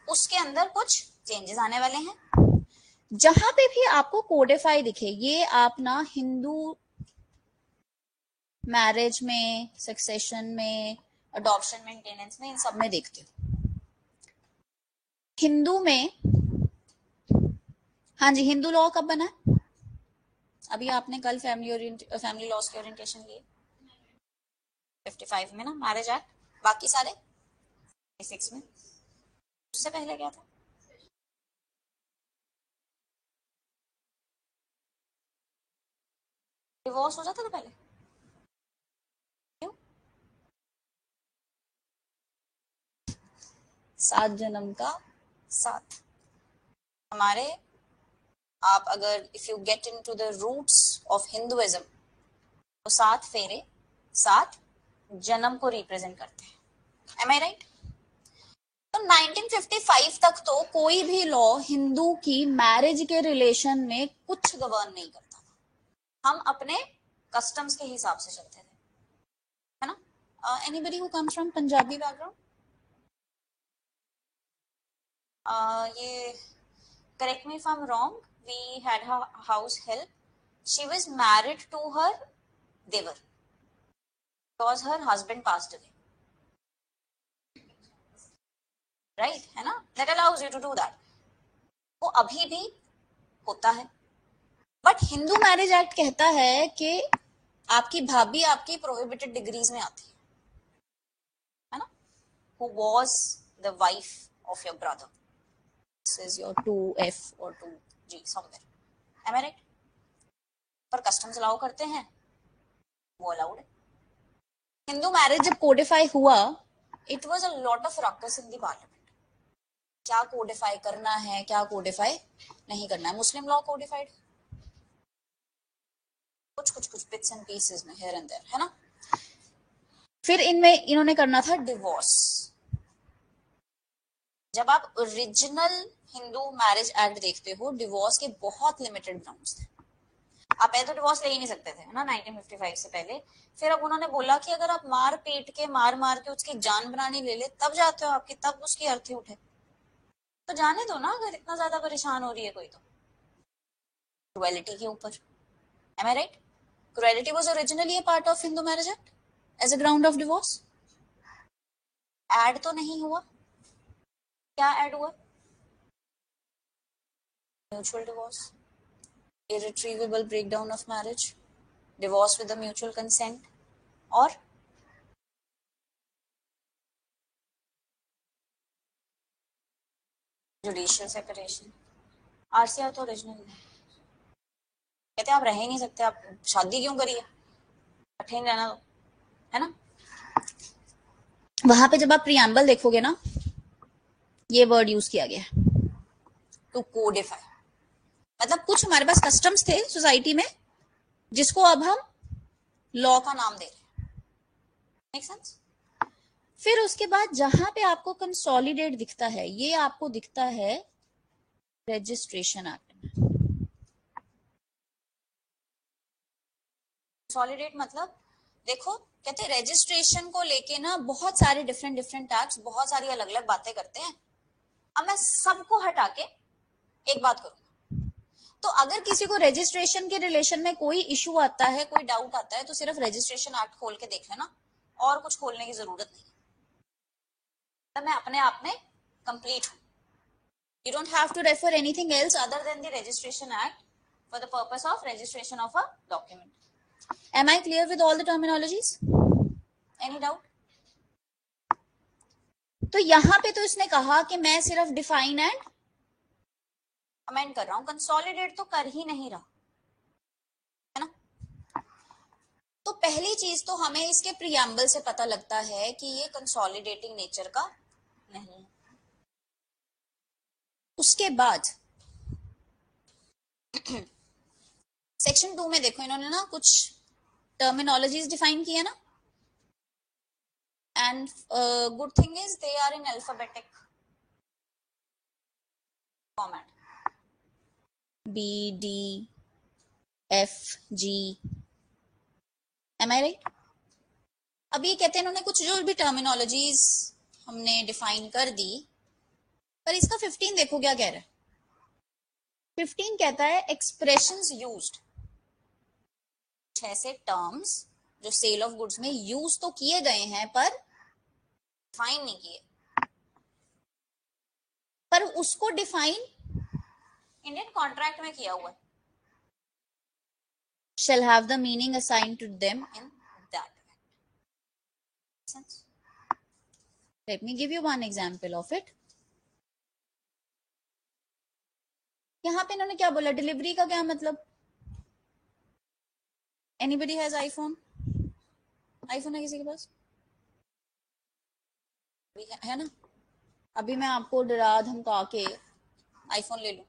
उसके अंदर कुछ चेंजेस आने वाले हैं। जहां पे भी आपको कोडिफाई दिखे, ये आप ना हिंदू मैरिज में, सक्सेशन में, अडॉप्शन, मेंटेनेंस में, इन सब में देखते हो। हिंदू में, हाँ जी, हिंदू लॉ कब बना है? अभी आपने कल फैमिली लॉस के ओरिएंटेशन लिए 55 में ना मैरिज एक्ट, बाकी सारे 56 में। उससे पहले क्या था? डिवोर्स हो जाता था पहले। क्यों? 7 जन्म का साथ। हमारे, आप अगर if you get into the roots of Hinduism, तो 7 फेरे 7 जन्म को रिप्रेजेंट करते हैं। Am I right? तो 1955 तक तो कोई भी लॉ हिंदू की मैरिज के रिलेशन में कुछ गवर्न नहीं करता था। हम अपने कस्टम्स के हिसाब से चलते थे, है ना? Anybody who comes from Punjabi background? ये correct me if I'm wrong, we had her house help. She was married to her devar because her husband passed away. Right? है ना? That allows you to do that. वो अभी भी होता है। But Hindu marriage act कहता है कि आपकी भाभी आपकी प्रोहिबिटेड डिग्रीज में आती है ना? Who was the wife of your brother? This is your 2F or 2G somewhere. Am I right? पर कस्टम्स अलाउ करते हैं, वो अलाउड है। हिंदू मैरिज जब कोडिफाई हुआ, it was a lot of ruckus in the parliament. क्या Codify करना है, क्या कोडिफाई नहीं करना है। मुस्लिम लॉ कोडिफाइड, कुछ बिट्स एंड पीसेस में, हियर एंड देयर, है ना। फिर इनमें इन्होंने करना था डिवोर्स। जब आप ओरिजिनल हिंदू मैरिज एक्ट देखते हो, डिवोर्स के बहुत लिमिटेड ग्राउंड्स थे। आप पहले तो डिवोर्स ले ही नहीं सकते थे, है ना, 1955 से पहले। फिर अब उन्होंने बोला कि अगर आप मार पीट के, मार मार के उसकी जान बनानी ले ले, तब जाते हो आपकी, तब उसकी अर्थी उठे। तो जाने दो ना, अगर इतना ज्यादा परेशान हो रही है कोई तो। क्रुएलिटी के ऊपर, am I right? Cruelty was originally a part of Hindu marriage act as a ground of divorce. Add तो नहीं हुआ। क्या ऐड हुआ? Mutual divorce, irretrievable breakdown of marriage, divorce with the mutual consent, और judicial separation. RCR तो original है। कहते आप रह ही नहीं सकते, आप शादी क्यों करिए, कठिन रहना दो, है ना। वहां पे जब आप प्रियम्बल देखोगे ना, ये वर्ड यूज किया गया है, टू कोडिफाई। मतलब कुछ हमारे पास कस्टम्स थे सोसाइटी में, जिसको अब हम लॉ का नाम दे रहे हैं। Make sense? फिर उसके बाद जहां पे आपको कंसोलिडेट दिखता है, ये आपको दिखता है रजिस्ट्रेशन एक्ट में। कंसोलिडेट मतलब, देखो, कहते हैं रजिस्ट्रेशन को लेके ना बहुत सारे डिफरेंट डिफरेंट एक्ट्स, बहुत सारी अलग अलग बातें करते हैं। अब मैं सबको हटा के एक बात करूंगा। तो अगर किसी को रजिस्ट्रेशन के रिलेशन में कोई इशू आता है, कोई डाउट आता है, तो सिर्फ रजिस्ट्रेशन एक्ट खोल के देख लेना, और कुछ खोलने की जरूरत नहीं। तो मैं अपने आप में कंप्लीट हूं। You don't have to refer anything else other than the registration act for the purpose of registration of a document. Am I clear with all the terminologies? Any doubt? तो यहां पे तो इसने कहा कि मैं सिर्फ डिफाइन एंड अमेंड कर रहा हूं, कंसोलिडेट तो कर ही नहीं रहा, है ना। तो पहली चीज तो हमें इसके प्रियम्बल से पता लगता है कि ये कंसोलिडेटिंग नेचर का नहीं है। उसके बाद सेक्शन 2 में देखो, इन्होंने ना कुछ टर्मिनोलॉजीज डिफाइन की है ना, and good thing is they are in alphabetic format, B, D, F, G, am I right? अब ये कहते हैं इन्होंने कुछ जो भी टर्मिनोलॉजीज हमने डिफाइन कर दी, पर इसका 15 देखो क्या कह रहा है। 15 कहता है एक्सप्रेशंस यूज्ड, ऐसे टर्म्स जो सेल ऑफ गुड्स में यूज तो किए गए हैं पर डिफाइन नहीं किए, पर उसको डिफाइन इंडियन कॉन्ट्रैक्ट में किया हुआ है, shall have the meaning assigned to them in that sense. Let me give you one example of it. यहां पे इन्होंने क्या बोला, डिलीवरी का क्या मतलब। Anybody has iPhone? आईफोन है किसी के पास? है ना। अभी मैं आपको डरा धमका के आईफोन ले लूं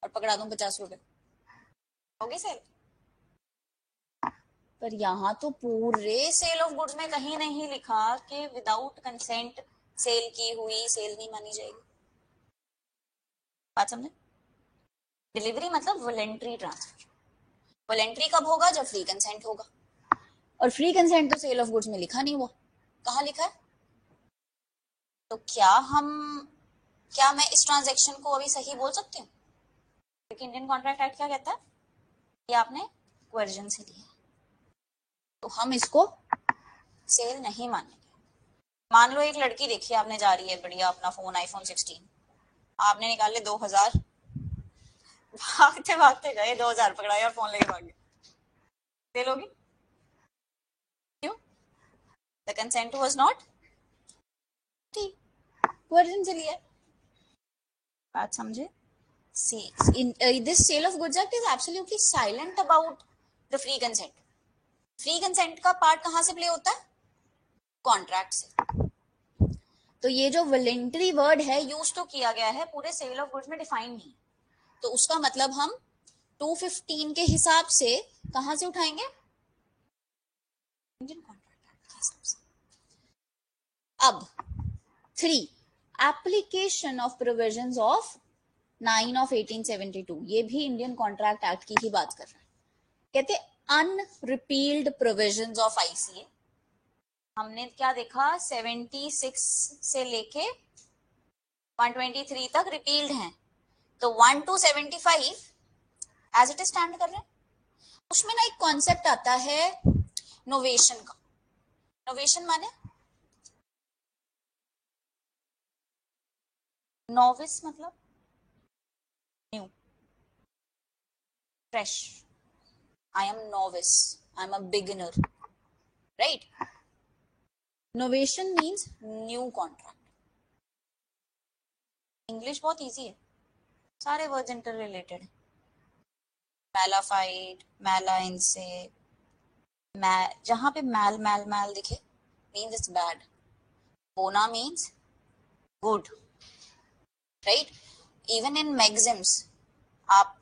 और पकड़ा दूं 50 रुपए, होगी सेल। पर यहाँ तो पूरे सेल ऑफ गुड्स में कहीं नहीं लिखा कि विदाउट कंसेंट सेल की हुई सेल नहीं मानी जाएगी। बात समझे? डिलीवरी मतलब वॉलेंट्री ट्रांसफर। वॉलेंट्री कब होगा? जब फ्री कंसेंट होगा, और फ्री कंसेंट तो सेल ऑफ गुड्स में लिखा नहीं हुआ। कहाँ लिखा है? तो क्या मैं इस ट्रांजैक्शन को अभी सही बोल सकती हूँ? क्योंकि इंडियन कॉन्ट्रैक्ट एक्ट क्या कहता है कि आपने क्वर्जन से लिया, तो हम इसको सेल नहीं मानेंगे। मान लो एक लड़की देखिए आपने, जा रही है बढ़िया अपना फोन आईफोन 16, आपने निकाले 2000, भागते भागते गए 2000 पकड़ाया और फोन लेके भागे, सेल होगी? क्यों? द कंसेंट वाज नॉट ठीक, वर्जन से लिया। बात समझे? This sale of goods act is absolutely silent about the free consent. Free consent का पार्ट कहां से प्ले होता है? कॉन्ट्रैक्ट से। तो ये जो वॉलंटरी वर्ड है यूज तो किया गया है, पूरे सेल ऑफ गुड्स में डिफाइन नहीं, तो उसका मतलब हम 215 के हिसाब से कहां से उठाएंगे, इंडियन कॉन्ट्रैक्ट एक्ट के हिसाब से। अब 3 application of provisions of 9 of 1872, ये भी इंडियन कॉन्ट्रैक्ट एक्ट की ही बात कर रहे हैं। कहते अनरिपील्ड प्रोविजंस ऑफ आईसीए, हमने क्या देखा 76 से लेके 123 तक रिपील्ड हैं, तो 1 to 75 as it is stand कर रहे हैं। उसमें ना एक कॉन्सेप्ट आता है नोवेशन का। नोवेशन माने नोविस मतलब new, fresh, I am novice, I am a beginner, right. Novation means new contract. English बहुत इजी है, सारे वर्ड्स इंटर रिलेटेड है। मैलाफाइड, मैला इनसे, जहां पे मैल मैल मैल दिखे मीन्स इट्स बैड, बोना means good, right. Even in maxims, आप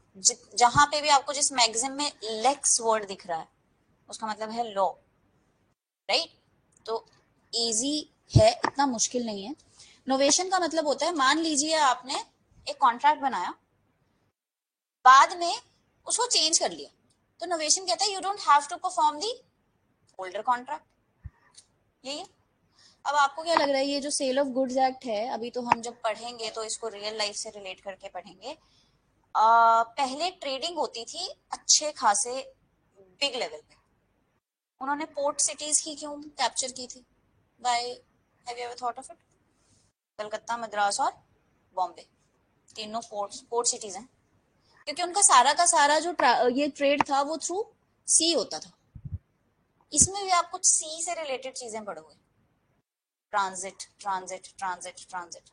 जहां पे भी आपको जिस मैगजिम में लेक्स वर्ड दिख रहा है उसका मतलब है लॉ, राइट। तो इजी है, इतना मुश्किल नहीं है। नोवेशन का मतलब होता है, मान लीजिए आपने एक कॉन्ट्रैक्ट बनाया, बाद में उसको चेंज कर लिया, तो नोवेशन कहता है you don't have to perform the older contract, यही है। अब आपको क्या लग रहा है, ये जो सेल ऑफ गुड्स एक्ट है, अभी तो हम जब पढ़ेंगे तो इसको रियल लाइफ से रिलेट करके पढ़ेंगे। पहले ट्रेडिंग होती थी अच्छे खासे बिग लेवल पे, उन्होंने पोर्ट सिटीज ही क्यों कैप्चर की थी, by have you ever thought of it. Calcutta, Madras और बॉम्बे, तीनों पोर्ट सिटीज हैं, क्योंकि उनका सारा का सारा जो ये ट्रेड था वो थ्रू सी होता था। इसमें भी आप कुछ सी से रिलेटेड चीजें पढ़ोगे, ट्रांजिट ट्रांजिट ट्रांजिट ट्रांजिट,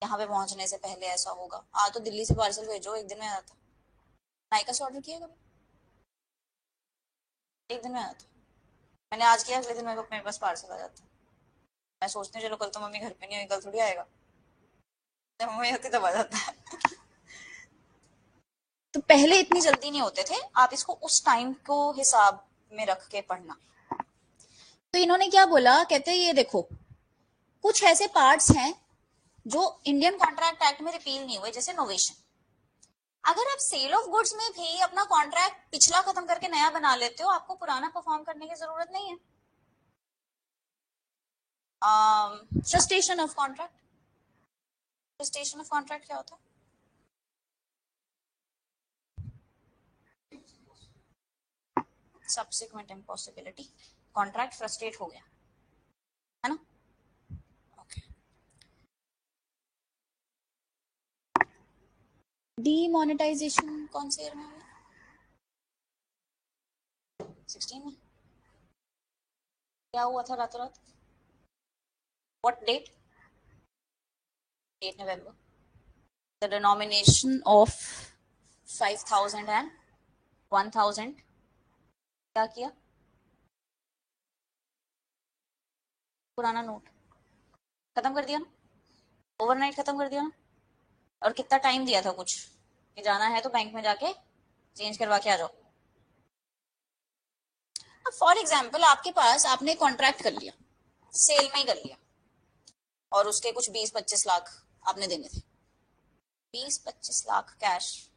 यहाँ पे पहुंचने से पहले ऐसा होगा। तो दिल्ली से पार्सल भेजो, एक दिन में आया था। नायका से ऑर्डर किया कभी, एक दिन में आया था। मैंने आज किया, अगले दिन मेरे पास पार्सल आ जाता। मैं सोचती हूँ चलो कल तो मम्मी घर पे नहीं होगी, कल थोड़ी आएगा, जब मम्मी होती तब आ जाता है। तो पहले इतनी जल्दी नहीं होते थे, आप इसको उस टाइम को हिसाब में रख के पढ़ना। तो इन्होंने क्या बोला, कहते ये देखो कुछ ऐसे पार्ट्स हैं जो इंडियन कॉन्ट्रैक्ट एक्ट में रिपील नहीं हुए, जैसे नोवेशन। अगर आप सेल ऑफ गुड्स में भी अपना कॉन्ट्रैक्ट पिछला खत्म करके नया बना लेते हो, आपको पुराना परफॉर्म करने की जरूरत नहीं है। Frustration of contract, frustration of contract क्या होता है, सब्सिक्वेंट इम्पॉसिबिलिटी, कॉन्ट्रैक्ट फ्रस्ट्रेट हो गया, है ना। ओके, डीमोनेटाइजेशन कौन से ईयर में हुआ, 16 में। क्या हुआ था रातों रात, what date, 8 November. The denomination of 5000 and 1000 क्या किया, पुराना नोट खत्म कर दिया ना, ओवरनाइट खत्म कर दिया ना। और कितना टाइम दिया था कुछ, कि जाना है तो बैंक में जाके चेंज करवा के आ जाओ। अब फॉर एग्जाम्पल आपके पास, आपने कॉन्ट्रैक्ट कर लिया, सेल में ही कर लिया, और उसके कुछ 20-25 लाख आपने देने थे, 20-25 लाख कैश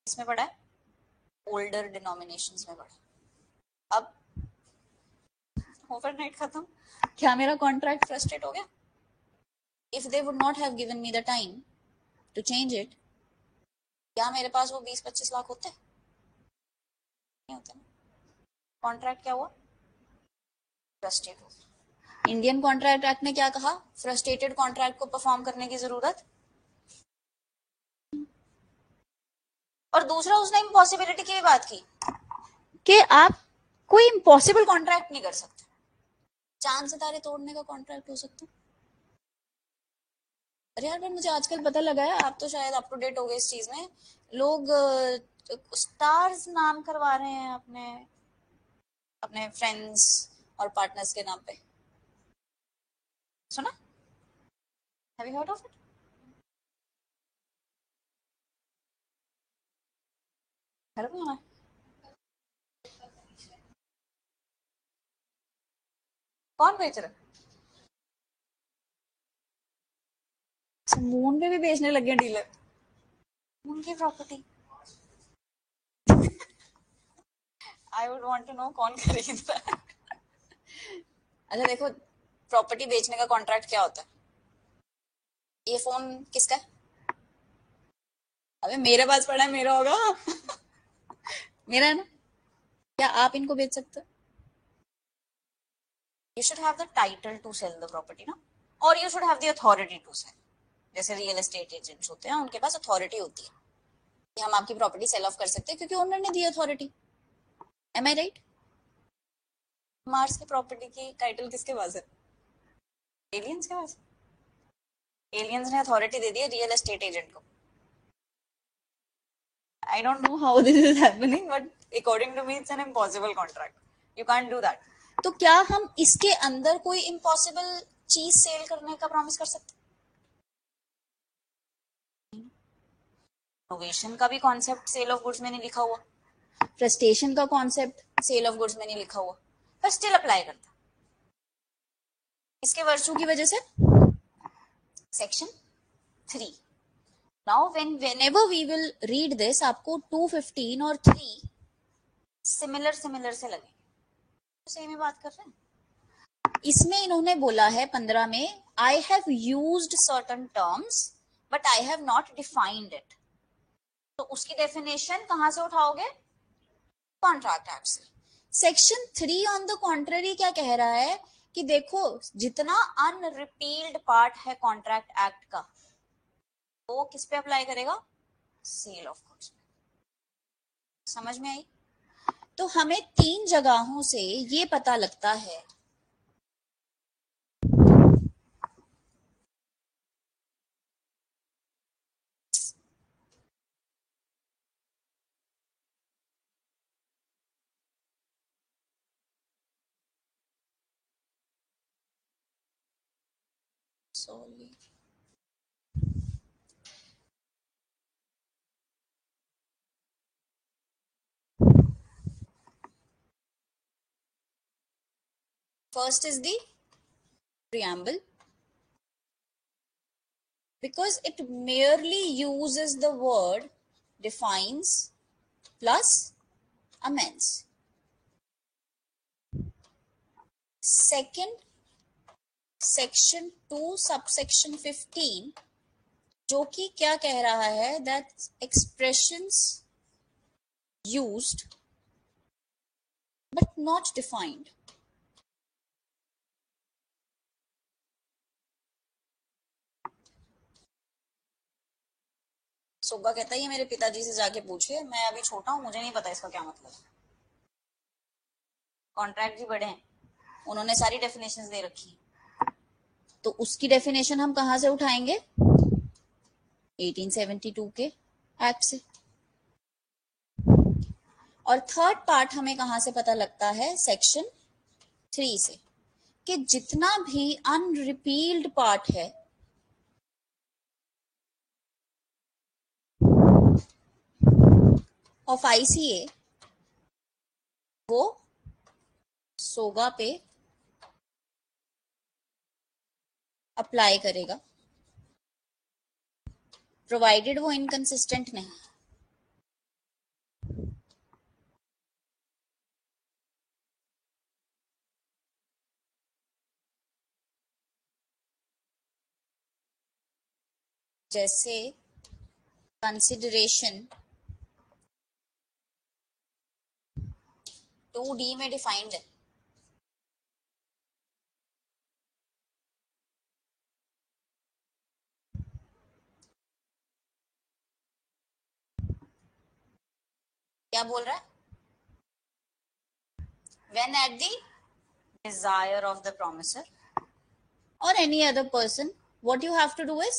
इसमें पड़ा है, ओल्डर डिनोमिनेशंस में पड़ा। अब ओवरनाइट खत्म, क्या मेरा कॉन्ट्रैक्ट फ्रस्ट्रेट हो गया? If they would not have given me the time to change it, क्या मेरे पास वो 20-25 लाख होते? नहीं होते ना। कॉन्ट्रैक्ट क्या हुआ, फ्रस्ट्रेट हो गया। इंडियन कॉन्ट्रैक्ट एक्ट ने क्या कहा, फ्रस्ट्रेटेड कॉन्ट्रैक्ट को परफॉर्म करने की जरूरत, और दूसरा उसने इम्पॉसिबिलिटी की भी बात की कि आप कोई इम्पॉसिबल कॉन्ट्रैक्ट नहीं कर सकते, चांद सितारे तोड़ने का कॉन्ट्रैक्ट हो सकता। अरे यार, मुझे आजकल पता लगा है, आप तो शायद अप टू डेट हो गए इस चीज में, लोग स्टार्स नाम करवा रहे हैं अपने अपने फ्रेंड्स और पार्टनर्स के नाम पे, सुना? Have you heard of it? कौन बेच रहा है? मून पे भी बेचने लगे डीलर, मून की property. I would want to know कौन खरीद रहा है। अच्छा देखो, प्रॉपर्टी बेचने का कॉन्ट्रैक्ट क्या होता है? ये फोन किसका है? अबे मेरे पास पड़ा है, मेरा होगा। मेरा है ना? क्या आप इनको बेच सकते हो? You should have the title to sell the property, ना? और you should have the authority to sell. जैसे रियल एस्टेट एजेंट्स होते हैं, उनके पास अथॉरिटी होती है कि हम आपकी प्रॉपर्टी सेल ऑफ कर सकते हैं, क्योंकि ओनर ने दी authority. Am I right? Mars की प्रॉपर्टी की टाइटल किसके पास है? एलियंस के पास। एलियंस ने अथॉरिटी दे दी है रियल एस्टेट एजेंट को। I don't know how this is happening, but according to me, it's an impossible contract. You can't do that. तो क्या हम इसके अंदर कोई इम्पॉसिबल चीज सेल करने का प्रॉमिस कर सकते? इनोवेशन का भी कॉन्सेप्ट सेल ऑफ गुड्स में नहीं लिखा हुआ, प्रेस्टेशन का कॉन्सेप्ट सेल ऑफ गुड्स में नहीं लिखा हुआ, पर स्टिल अप्लाई करता। इसके वर्चू की वजह से section 3। Now whenever we will read this, आपको 215 और 3 सिमिलर से लगे, तो सेम ही बात कर रहे हैं। इसमें इन्होंने बोला है 15 में, I have used certain terms but I have not defined it. तो उसकी डेफिनेशन कहां से उठाओगे? कॉन्ट्रैक्ट एक्ट से। सेक्शन 3 ऑन द कॉन्ट्ररी क्या कह रहा है कि देखो, जितना अनरिपील्ड पार्ट है कॉन्ट्रैक्ट एक्ट का, वो किस पे अप्लाई करेगा? Sale of goods. समझ में आई? तो हमें 3 जगहों से ये पता लगता है solely first is the preamble, because it merely uses the word defines plus amends. Second, section 2 subsection 15, जो कि क्या कह रहा है, that expressions used but not defined. सोगा कहता है ये मेरे पिताजी से जाके पूछिए, मैं अभी छोटा हूं, मुझे नहीं पता इसका क्या मतलब। कॉन्ट्रैक्ट भी बड़े हैं, उन्होंने सारी डेफिनेशंस दे रखी है, तो उसकी डेफिनेशन हम कहां से उठाएंगे? 1872 के एक्ट से। और थर्ड पार्ट हमें कहां से पता लगता है? सेक्शन 3 से, कि जितना भी अनरिपील्ड पार्ट है ऑफ आईसीए, वो सोगा पे अप्लाई करेगा, प्रोवाइडेड वो इनकंसिस्टेंट नहीं। जैसे कंसिडरेशन 2D में डिफाइंड है, क्या बोल रहा है? When at the desire of the promisor or any other person, what you have to do is,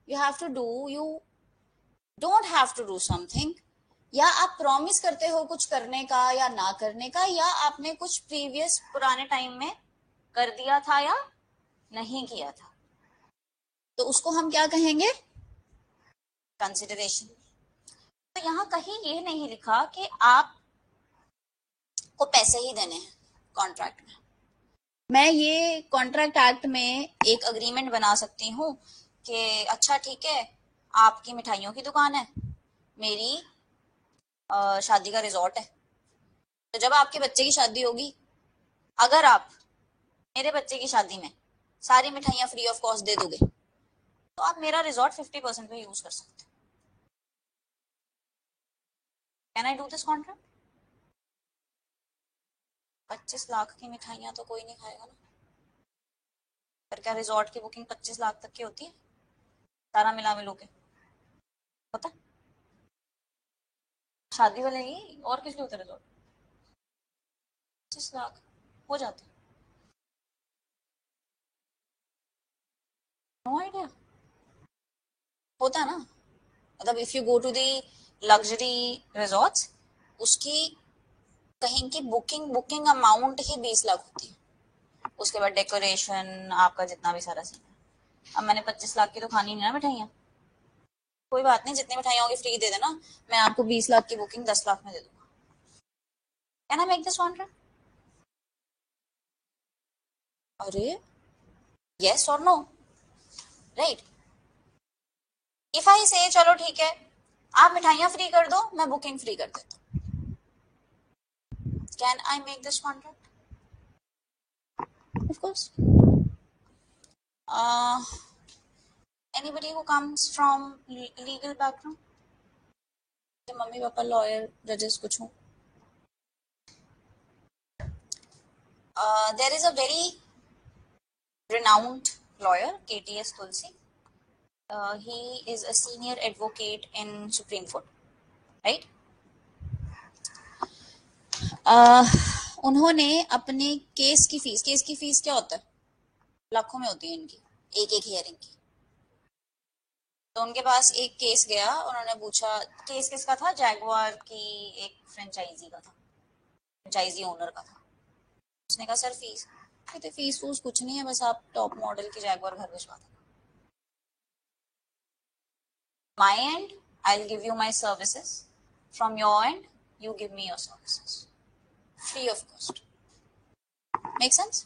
you don't have to do something, या आप प्रॉमिस करते हो कुछ करने का या ना करने का, या आपने कुछ प्रीवियस पुराने टाइम में कर दिया था या नहीं किया था, तो उसको हम क्या कहेंगे? कंसिडरेशन। तो यहां कहीं ये नहीं लिखा कि आप को पैसे ही देने हैं कॉन्ट्रैक्ट में। मैं ये कॉन्ट्रैक्ट एक्ट में एक अग्रीमेंट बना सकती हूँ कि अच्छा ठीक है, आपकी मिठाइयों की दुकान है, मेरी शादी का रिजॉर्ट है, तो जब आपके बच्चे की शादी होगी, अगर आप मेरे बच्चे की शादी में सारी मिठाइयाँ फ्री ऑफ कॉस्ट दे दोगे, तो आप मेरा रिजॉर्ट 50% पे यूज कर सकते हैं। Can I do this contract? 25 lakh की मिठाइयाँ तो कोई नहीं खाएगा ना। पर क्या रिजॉर्ट की बुकिंग 25 लाख तक की होती है? सारा मिला मिलो के पता, शादी वाले ही और किस लिए होता है रिजॉर्ट? 25 लाख हो जाते। No idea. होता है ना, मतलब if you go to the luxury resorts, उसकी कहीं की बुकिंग बुकिंग अमाउंट ही 20 लाख होती है। उसके बाद डेकोरेशन, आपका जितना भी सारा सीन है। अब मैंने 25 लाख की तो खानी नहीं ना मिठाइयाँ, कोई बात नहीं, जितनी मिठाइयाँ होगी फ्री दे देना, मैं आपको 20 लाख की बुकिंग 10 लाख में दे दूंगा। Can I make this contract? अरे यस और नो, राइट? इफ आई से चलो ठीक है, आप मिठाइयाँ फ्री कर दो, मैं बुकिंग फ्री कर देता हूँ, can I make this contract? Of course. Anybody who comes from legal background? Mummy papa lawyer, जजेस कुछ हो? There is a very renowned lawyer, KTS Tulsi. He is a senior advocate in Supreme Court, right? उन्होंने अपने case की fees क्या होता है? लाखों में होती है इनकी, एक एक हियरिंग की। तो उनके पास एक केस गया, उन्होंने पूछा, केस किसका था? जैगवार की एक फ्रेंचाइजी का था, फ्रेंचाइजी ओनर का था। उसने कहा सर फीस, कहते फीस फूस कुछ नहीं है, बस आप टॉप मॉडल की जैगवार घर भिजवा देना। My end, I'll give you my services. From your end, you give me your services. Free of cost. Make sense?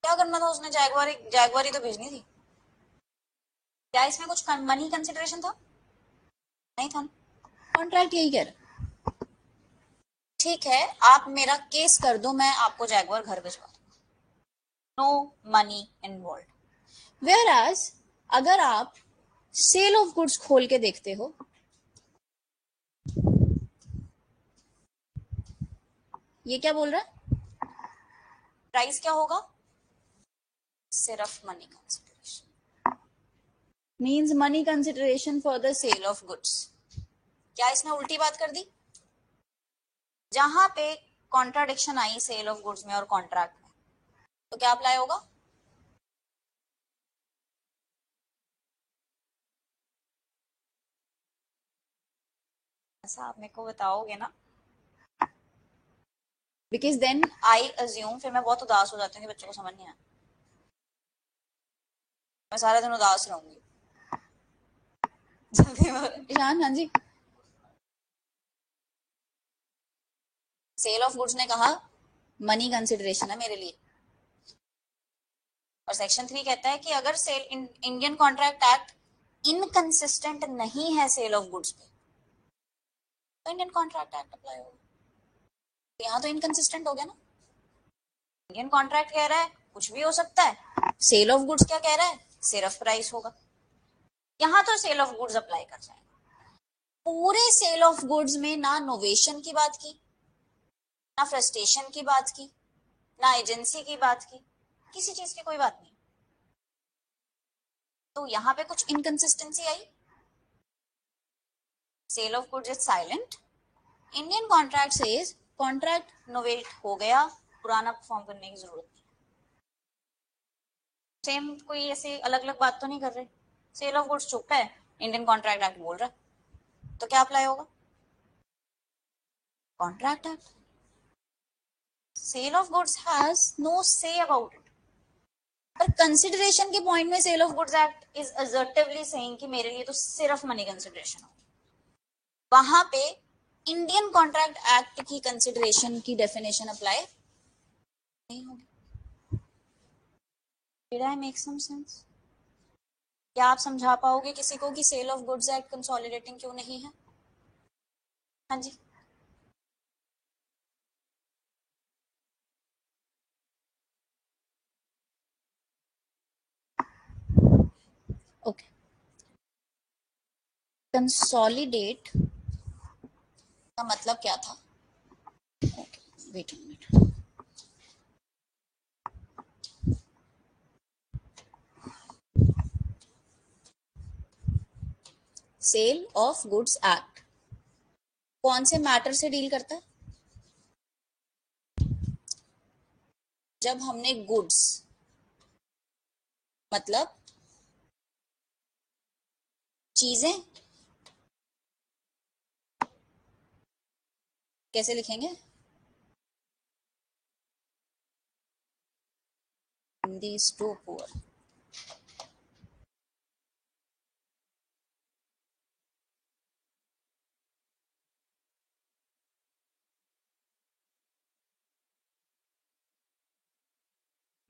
क्या करना था उसने? जैगवारी तो भेजनी थी। क्या इसमें कुछ मनी कंसिडरेशन था? नहीं था। कॉन्ट्रैक्ट यही कह रहा, ठीक है आप मेरा केस कर दो, मैं आपको जैगवार घर भिजवा दूंगा, no money involve. Whereas अगर आप सेल ऑफ गुड्स खोल के देखते हो, ये क्या बोल रहा है? प्राइस क्या होगा? सिर्फ money consideration, means money consideration for the sale of goods. क्या इसने उल्टी बात कर दी? जहां पे कॉन्ट्राडिक्शन आई सेल ऑफ गुड्स में और कॉन्ट्रैक्ट में, तो क्या अप्लाई होगा? ऐसा आप मेरे को बताओगे ना, बिकॉज देन आई अज्यूम, फिर मैं बहुत उदास हो जाती हूँ कि बच्चों को समझ नहीं आया, मैं सारा दिन उदास रहूंगी। ईशान, हाँ जी। सेल ऑफ गुड्स ने कहा मनी कंसिडरेशन है मेरे लिए, और सेक्शन 3 कहता है कि अगर sale Indian contract act inconsistent नहीं है सेल ऑफ गुड्स पे, तो इंडियन कॉन्ट्रैक्ट एक्ट अप्लाई होगा। तो यहाँ तो इनकंसिस्टेंट हो गया ना। इंडियन कॉन्ट्रैक्ट कह रहा है कुछ भी हो सकता है, सेल ऑफ गुड्स क्या कह रहा है? सिर्फ प्राइस होगा। यहाँ तो सेल ऑफ गुड्स अप्लाई कर जाएगा। पूरे सेल ऑफ गुड्स में ना नोवेशन की बात की, ना फ्रस्ट्रेशन की बात की, ना एजेंसी की बात की, किसी चीज की कोई बात नहीं। तो यहाँ पे कुछ इनकंसिस्टेंसी आई, sale of goods is silent, Indian contract says contract novate हो गया, पुराना परफॉर्म करने की जरूरत नहीं। सेम कोई ऐसे अलग अलग बात तो नहीं कर रहे, सेल ऑफ गुड्स चुप है, इंडियन कॉन्ट्रैक्ट एक्ट बोल रहा है, तो क्या अप्लाई होगा? Contract act. Sale of goods has no say about it. पर कंसिडरेशन के पॉइंट में sale of goods act is assertively saying कि मेरे लिए तो सिर्फ मनी कंसिडरेशन हो. वहां पे इंडियन कॉन्ट्रैक्ट एक्ट की कंसिडरेशन की डेफिनेशन अप्लाई नहीं होगी. Did I make some sense? क्या आप समझा पाओगे किसी को कि sale of goods act consolidating क्यों नहीं है? हाँ जी. ओके. कंसोलिडेट का मतलब क्या था? Okay, wait a minute. Sale of goods act कौन से मैटर से डील करता है? जब हमने गुड्स मतलब चीजें, कैसे लिखेंगे? Hindi is too poor.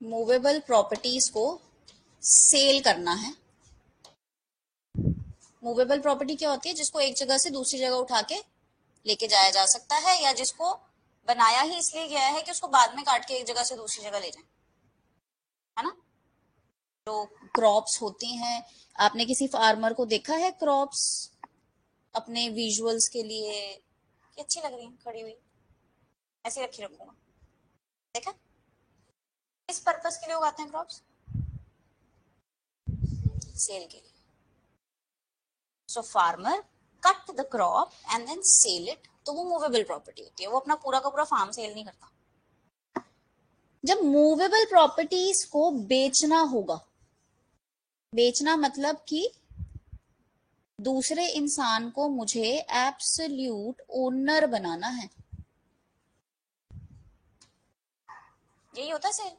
Movable properties को सेल करना है. मूवेबल प्रॉपर्टी क्या होती है? जिसको एक जगह से दूसरी जगह उठा के लेके जाया जा सकता है, या जिसको बनाया ही इसलिए गया है कि उसको बाद में काट के एक जगह से दूसरी जगह ले जाए, है ना? जो क्रॉप्स होती हैं, आपने किसी फार्मर को देखा है क्रॉप्स अपने विजुअल्स के लिए कि अच्छी लग रही है खड़ी हुई, ऐसे रखी रखूंगा, देखा? किस पर्पस के लिए उगाते हैं क्रॉप्स? सेल के लिए. So farmer cut the crop and then sell it, तो वो मूवेबल प्रॉपर्टी होती है. वो अपना पूरा का पूरा फार्म सेल नहीं करता. जब मूवेबल प्रॉपर्टीज को बेचना होगा, बेचना मतलब कि दूसरे इंसान को मुझे एब्सोल्यूट ओनर बनाना है, यही होता है sale.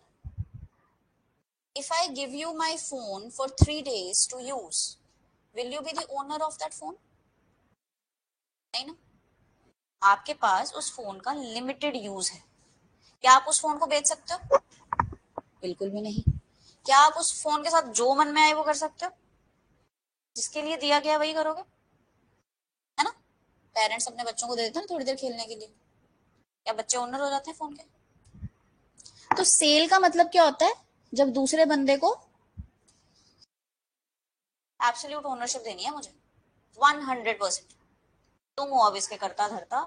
If I give you my phone for 3 days to use, will you be the owner of that phone? नहीं ना. आपके पास उस फोन का लिमिटेड यूज है. क्या आप उस फोन को बेच सकते हो? बिल्कुल भी नहीं. क्या आप उस फोन के साथ जो मन में आए वो कर सकते हो? जिसके लिए दिया गया वही करोगे, है ना? पेरेंट्स अपने बच्चों को दे देते हैं थोड़ी देर खेलने के लिए, क्या बच्चे ओनर हो जाते हैं फोन के? तो सेल का मतलब क्या होता है? जब दूसरे बंदे को एब्सोल्यूट ओनरशिप देनी है मुझे 100%. तुम हो अब इसके करता धरता,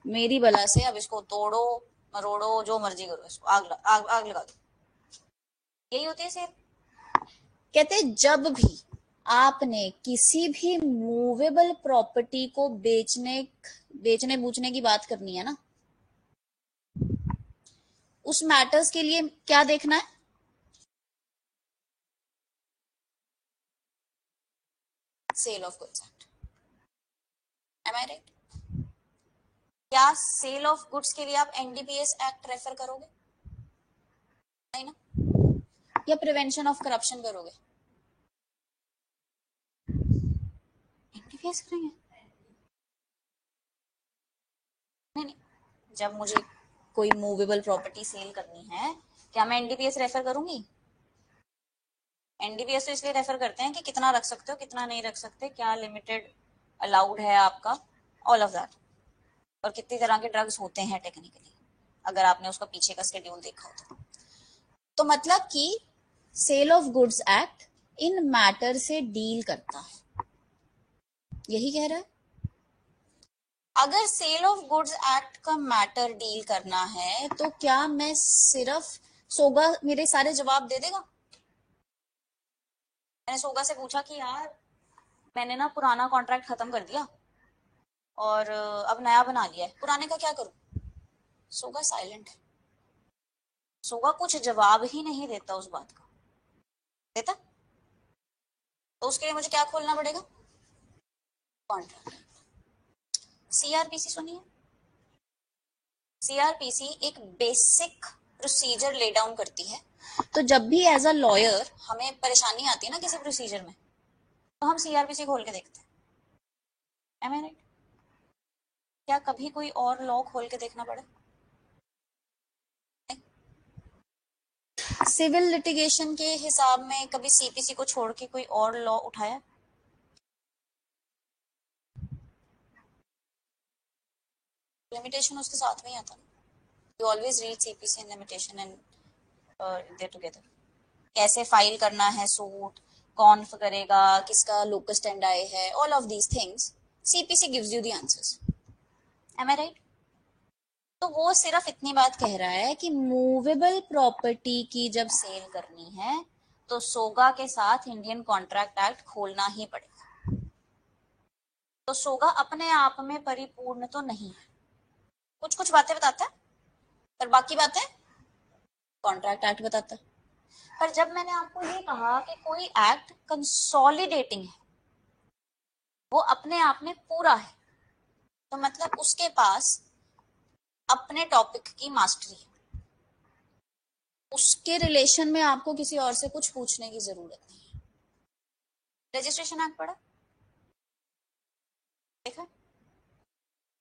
मेरी बला से अब इसको तोड़ो मरोड़ो जो मर्जी करो, इसको आग लगा दो. यही होती है सेल. कहते जब भी आपने किसी भी मूवेबल प्रॉपर्टी को बेचने बूचने की बात करनी है ना, उस मैटर्स के लिए क्या देखना है? Sale of goods act. Am I right? क्या सेल ऑफ गुड्स के लिए आप एनडीपीएस एक्ट रेफर करोगे? नहीं ना. या प्रिवेंशन ऑफ करप्शन करोगे? एनडीपीएस करेंगे. नहीं. जब मुझे कोई मूवेबल प्रॉपर्टी सेल करनी है, क्या मैं एनडीपीएस रेफर करूंगी? एनडीपीएस तो इसलिए रेफर करते हैं कि कितना रख सकते हो, कितना नहीं रख सकते, क्या लिमिटेड अलाउड है आपका, ऑल ऑफ दैट. और कितनी तरह के ड्रग्स होते हैं टेक्निकली, अगर आपने उसका पीछे का शेड्यूल देखा हो तो मतलब कि सेल ऑफ गुड्स एक्ट इन मैटर से डील करता है, यही कह रहा है. अगर सेल ऑफ गुड्स एक्ट का मैटर डील करना है तो क्या मैं सिर्फ, सोगा मेरे सारे जवाब दे देगा? मैंने सोगा से पूछा कि यार मैंने ना पुराना कॉन्ट्रैक्ट खत्म कर दिया और अब नया बना लिया है, पुराने का क्या करूं? सोगा साइलेंट है. सोगा कुछ जवाब ही नहीं देता उस बात का. देता तो उसके लिए मुझे क्या खोलना पड़ेगा? कॉन्ट्रैक्ट. सीआरपीसी सुनिए. सीआरपीसी एक बेसिक प्रोसीजर ले डाउन करती है। तो जब भी एज अ लॉयर हमें परेशानी आती है ना किसी प्रोसीजर में, तो हम सीआरपीसी खोल के देखते हैं। Am I right? क्या कभी कोई और लॉ खोल के देखना पड़ा? सिविल लिटिगेशन के हिसाब में कभी सीपीसी को छोड़ के कोई और लॉ उठाया? लिमिटेशन उसके साथ में ही आता है। You always read CPC and limitation and they together. कैसे फाइल करना है सूट, कौन करेगा, किसका लोकस स्टैंडाई है, all of these things CPC gives you the answers. Am I right? तो वो सिर्फ इतनी बात कह रहा है कि मूवेबल प्रॉपर्टी की जब सेल करनी है तो सोगा के साथ इंडियन कॉन्ट्रैक्ट एक्ट खोलना ही पड़ेगा। तो सोगा अपने आप में परिपूर्ण तो नहीं है, कुछ कुछ बातें बताता है, पर बाकी बातें कॉन्ट्रैक्ट एक्ट बताता है। पर जब मैंने आपको ये कहा कि कोई एक्ट कंसोलिडेटिंग है, वो अपने आप में पूरा है, तो मतलब उसके पास अपने टॉपिक की मास्टरी है, उसके रिलेशन में आपको किसी और से कुछ पूछने की जरूरत नहीं है। रजिस्ट्रेशन एक्ट पढ़ा? देखा?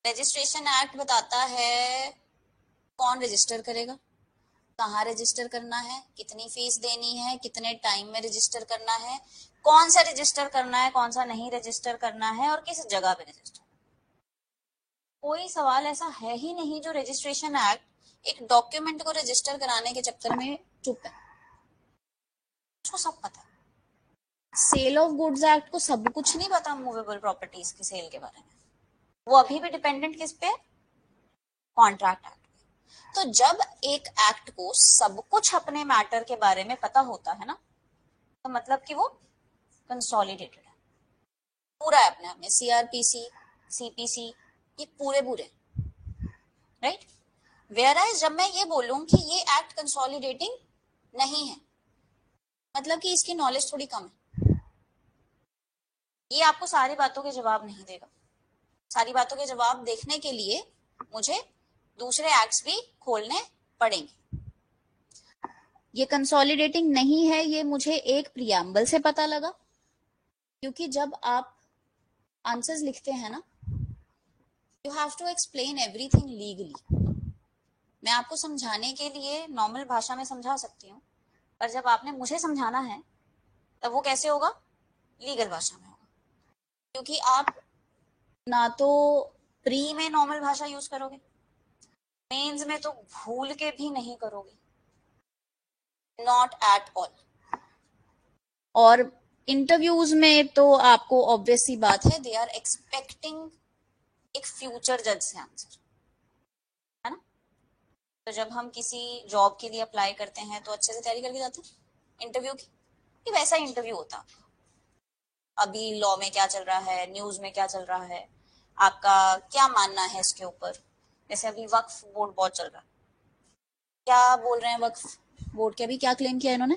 रजिस्ट्रेशन एक्ट बताता है कौन रजिस्टर करेगा, कहाँ रजिस्टर करना है, कितनी फीस देनी है, कितने टाइम में रजिस्टर करना है, कौन सा रजिस्टर करना है, कौन सा नहीं रजिस्टर करना है, और किस जगह पे रजिस्टर। कोई सवाल ऐसा है ही नहीं जो रजिस्ट्रेशन एक्ट एक डॉक्यूमेंट को रजिस्टर कराने के चक्कर में चुप है, उसको सब पता है। सेल ऑफ गुड्स एक्ट को सब कुछ नहीं पता मूवेबल प्रॉपर्टीज की सेल के बारे में, वो अभी भी डिपेंडेंट किस पे? Contract act. तो जब एक एक्ट को सब कुछ अपने मैटर के बारे में पता होता है ना, तो मतलब कि वो कंसोलिडेटेड है, पूरा है अपने आप में। सीआरपीसी, सीपीसी, ये पूरे पूरे, राइट? वेयर एज जब मैं ये बोलूं कि ये एक्ट कंसोलिडेटिंग नहीं है, मतलब कि इसकी नॉलेज थोड़ी कम है, ये आपको सारी बातों के जवाब नहीं देगा। सारी बातों के जवाब देखने के लिए मुझे दूसरे एक्ट्स भी खोलने पड़ेंगे। ये कंसोलिडेटिंग नहीं है, ये मुझे एक प्रियम्बल से पता लगा, क्योंकि जब आप आंसर्स लिखते हैं ना, you have to explain everything legally. मैं आपको समझाने के लिए नॉर्मल भाषा में समझा सकती हूँ, पर जब आपने मुझे समझाना है तब वो कैसे होगा? लीगल भाषा में होगा, क्योंकि आप ना तो प्री में नॉर्मल भाषा यूज करोगे, मेंस में तो भूल के भी नहीं करोगे, नॉट एट ऑल। और इंटरव्यूज में तो आपको ऑब्वियस सी बात है, दे आर एक्सपेक्टिंग एक फ्यूचर जज से आंसर, है ना? तो जब हम किसी जॉब के लिए अप्लाई करते हैं तो अच्छे से तैयारी करके जाते हैं इंटरव्यू की, कि वैसा इंटरव्यू होता है। अभी लॉ में क्या चल रहा है, न्यूज में क्या चल रहा है, आपका क्या मानना है इसके ऊपर। जैसे अभी वक्फ बोर्ड बहुत चल रहा है, क्या बोल रहे हैं वक्फ बोर्ड के, अभी क्या क्लेम किया इन्होंने?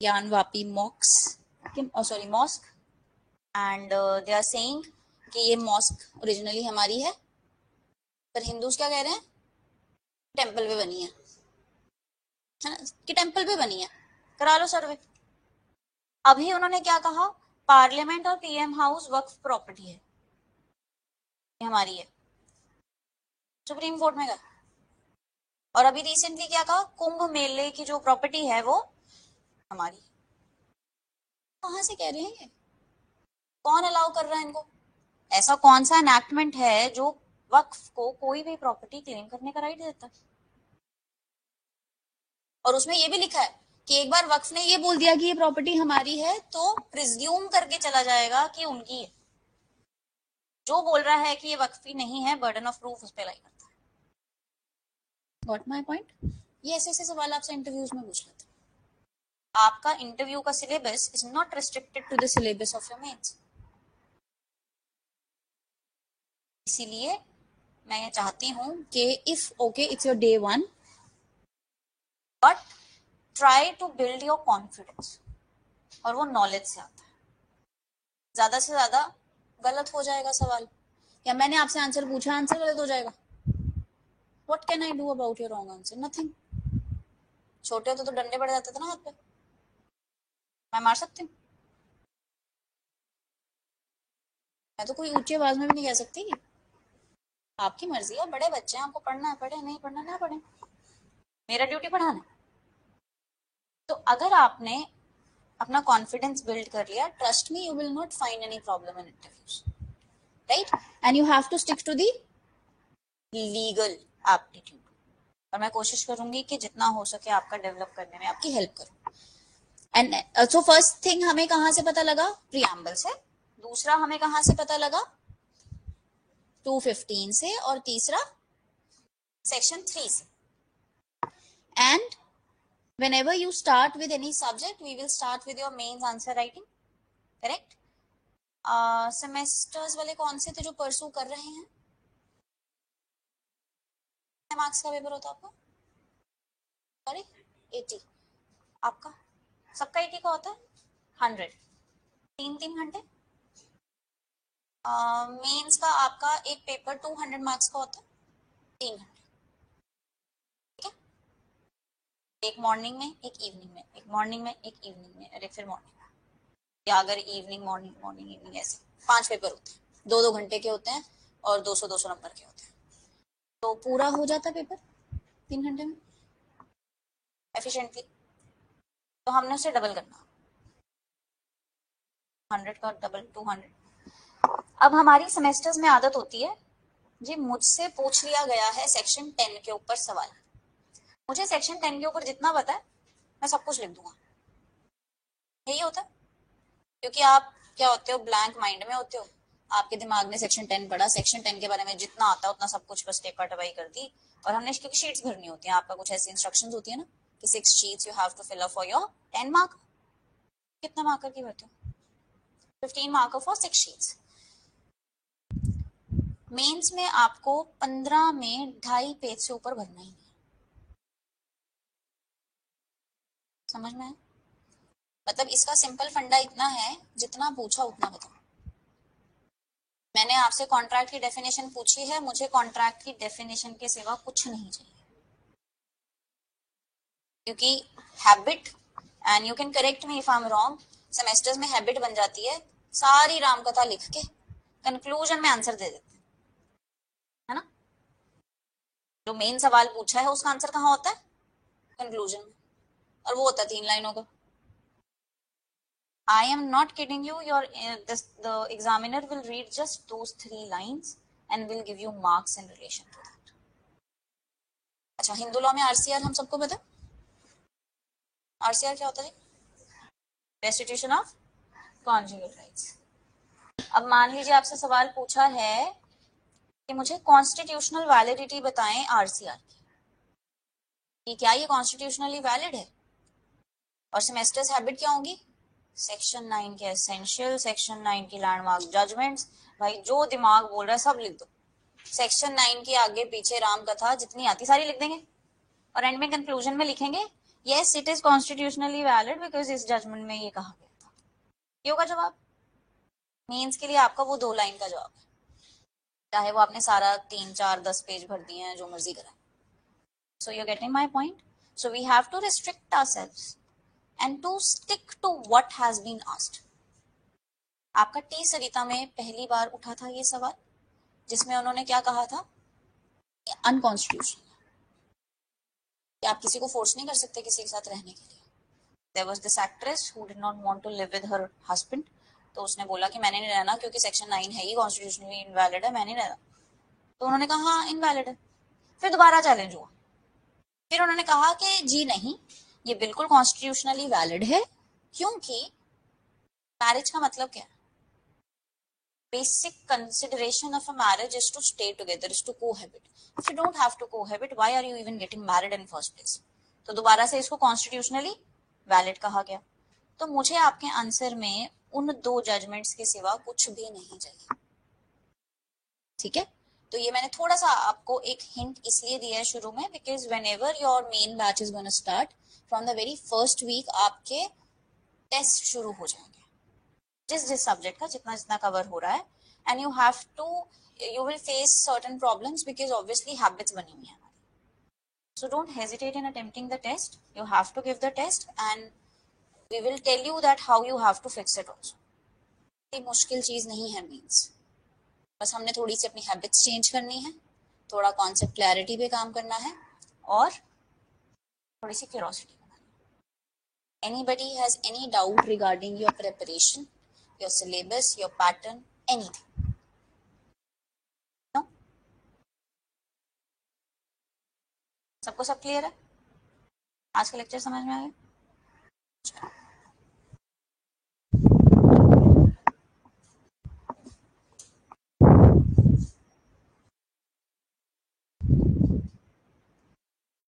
Gyanvapi mocks, sorry mosque, and they are saying कि ये मॉस्क ओरिजिनली हमारी है, पर हिंदूज क्या कह रहे हैं? टेम्पल पे बनी है ना, कि टेम्पल पे बनी है, करा लो सर्वे। अभी उन्होंने क्या कहा? पार्लियामेंट और पीएम हाउस वक्फ प्रॉपर्टी है, ये हमारी है, सुप्रीम कोर्ट में गया। और अभी रिसेंटली क्या कहा? कुंभ मेले की जो प्रॉपर्टी है वो हमारी। कहां से कह रहे हैं ये? कौन अलाउ कर रहा है इनको? ऐसा कौन सा एनैक्टमेंट है जो वक्फ को कोई भी प्रॉपर्टी क्लेम करने का राइट देता है? और उसमें ये भी लिखा है कि एक बार वक्फ ने ये बोल दिया कि ये प्रॉपर्टी हमारी है तो प्रिज्यूम करके चला जाएगा कि उनकी है। जो बोल रहा है कि ये वक्फी नहीं है, बर्डन ऑफ प्रूफ उस पर लाई करता है। Got my point? ये ऐसे ऐसे सवाल आपसे इंटरव्यूज में पूछ लेते हैं। आपका इंटरव्यू का syllabus is not restricted to the syllabus of your mains. इसीलिए मैं ये चाहती हूँ कि if okay it's your day 1, but try to build your confidence, और वो नॉलेज से आता है। ज्यादा से ज्यादा गलत हो जाएगा सवाल, या मैंने आपसे आंसर पूछा, आंसर गलत हो जाएगा. What can I do about your wrong answer? Nothing. छोटे होते तो डंडे पड़ जाते थे ना हाथ पे, मैं मार सकती हूँ? मैं तो कोई ऊंची आवाज में भी नहीं कह सकती. आपकी मर्जी है, बड़े बच्चे हैं, आपको पढ़ना है पढ़े, नहीं पढ़ना ना पढ़े, मेरा ड्यूटी पढ़ाना. तो अगर आपने अपना कॉन्फिडेंस बिल्ड कर लिया, trust me, you will not find any problem in interviews, right? And you have to stick to the legal aptitude. और मैं कोशिश करूंगी कि जितना हो सके आपका डेवलप करने में आपकी हेल्प करूं. एंड सो फर्स्ट थिंग हमें कहां से पता लगा? प्रीएम्बल से. दूसरा हमें कहां से पता लगा? 215 से. और तीसरा सेक्शन 3 से. And whenever you start with any subject, we will start with your mains answer writing, correct? Semesters वाले कौन से थे जो परसू कर रहे हैं? मार्क्स का पेपर होता आपका? सॉरी, 80. आपका सबका 80 का होता है? 100. 3 घंटे. मेंस का आपका एक पेपर 200 मार्क्स का होता है, 3 घंटे. ठीक है? एक मॉर्निंग में, एक इवनिंग में, एक मॉर्निंग में, एक इवनिंग में, और एक फिर मॉर्निंग में. या अगर इवनिंग मॉर्निंग मॉर्निंग इवनिंग, ऐसे 5 पेपर होते हैं, 2-2 घंटे के होते हैं और 200-200 नंबर के होते हैं. तो पूरा हो जाता है पेपर 3 घंटे में एफिशिएंटली. तो हमने उसे डबल करना, 100 का डबल 200. अब हमारी सेमेस्टर्स में आदत होती है, जी मुझसे पूछ लिया गया है सेक्शन 10 के ऊपर सवाल, मुझे सेक्शन 10 के ऊपर जितना पता है मैं सब कुछ लिख दूंगा. यही होता है, क्योंकि आप क्या होते हो, ब्लैंक माइंड में होते हो. आपके दिमाग ने सेक्शन 10 पढ़ा, सेक्शन 10 के बारे में जितना आता है उतना सब कुछ बस टेपा टपाई कर दी. और हमने क्योंकि शीट्स भरनी होती है, आपका कुछ ऐसी इंस्ट्रक्शंस होती है ना कि 6 sheets you have to fill up for your 10 mark. कितना मार्कर की भरते हो? 15 मार्कर फॉर 6 शीट्स. मेंस में आपको 15 में 2.5 पेज से ऊपर भरना ही है. समझ में है? मतलब इसका सिंपल फंडा इतना है, जितना पूछा उतना बताओ. मैंने आपसे कॉन्ट्रैक्ट की डेफिनेशन पूछी है, मुझे कॉन्ट्रैक्ट की डेफिनेशन के सिवा कुछ नहीं चाहिए. क्योंकि habit, and you can correct me if I am wrong, semesters में हैबिट बन जाती है सारी रामकथा लिख के कंक्लूजन में आंसर दे देते है ना. जो मेन सवाल पूछा है उसका आंसर कहाँ होता है? कंक्लूजन में. और वो होता है 3 लाइनों का. I am not kidding you. The examiner will read just those 3 lines and will give you marks in relation to that. अच्छा, हिंदू लॉ में आरसीआर हम सबको पता. आरसीआर क्या होता है? Restitution of conjugal rights. अब मान लीजिए आपसे सवाल पूछा है कि मुझे कॉन्स्टिट्यूशनल वैलिडिटी बताएं आरसीआर की, क्या ये कॉन्स्टिट्यूशनली वैलिड है? और सेमेस्टर्स हैबिट क्या होंगी? सेक्शन 9 के एसेंशियल, सेक्शन 9 की लैंडमार्क जजमेंट्स. भाई जो दिमाग बोल रहा है सब लिख दो. सेक्शन 9 की आगे पीछे राम कथा जितनी आती सारी लिख देंगे, और एंड में कंक्लूजन में लिखेंगे yes it is constitutionally valid because इस जजमेंट में ये कहा गया था. ये होगा जवाब. मीन्स के लिए आपका वो 2 लाइन का जवाब है, चाहे वो आपने सारा 3-4-10 पेज भर दिए हैं, जो मर्जी करा. So you are getting my point. So we have to restrict ourselves and to stick to what has been asked. आपका टी सरिता में पहली बार उठा था ये सवाल, जिसमें उन्होंने क्या कहा था? अनकॉन्स्टिट्यूशनल. कि आप किसी को फोर्स नहीं कर सकते किसी के साथ रहने के लिए. There was this actress who did not want to live with her husband. तो उसने बोला कि मैंने नहीं रहना क्योंकि सेक्शन 9 है ही कॉन्स्टिट्यूशनली इनवैलिड है, मैंने नहीं रहना. तो उन्होंने कहा हाँ इनवैलिड है. फिर दोबारा चैलेंज हुआ. फिर उन्होंने कहा कि जी नहीं, ये बिल्कुल कॉन्स्टिट्यूशनली वैलिड है, क्योंकि मैरिज का मतलब क्या है? Basic consideration of a marriage is to stay together, is to cohabit. If you don't have to cohabit, why are you even getting married in first place? तो दोबारा से इसको कॉन्स्टिट्यूशनली वैलिड कहा गया. तो मुझे आपके आंसर में उन 2 जजमेंट्स के सिवा कुछ भी नहीं चाहिए. ठीक है? तो ये मैंने थोड़ा सा आपको एक हिंट इसलिए दिया है शुरू में, because whenever your main batch is gonna start, from the very first week आपके टेस्ट शुरू हो जाएंगे. जिस सब्जेक्ट का जितना जितना कवर हो रहा है, and you will face certain problems because obviously habits बनी हुई हैं. So don't hesitate in attempting the test. You have to give the test and we will tell you that how you have to fix it also. कोई मुश्किल चीज नहीं है means, बस हमने थोड़ी सी अपनी हैबिट्स चेंज करनी है, थोड़ा कॉन्सेप्ट क्लैरिटी पे काम करना है और थोड़ी सी क्यूरोसिटी बनानी है. Anybody has any doubt regarding your preparation, your syllabus, your pattern, anything? No? सबको सब क्लियर है? आज का लेक्चर समझ में आ गया?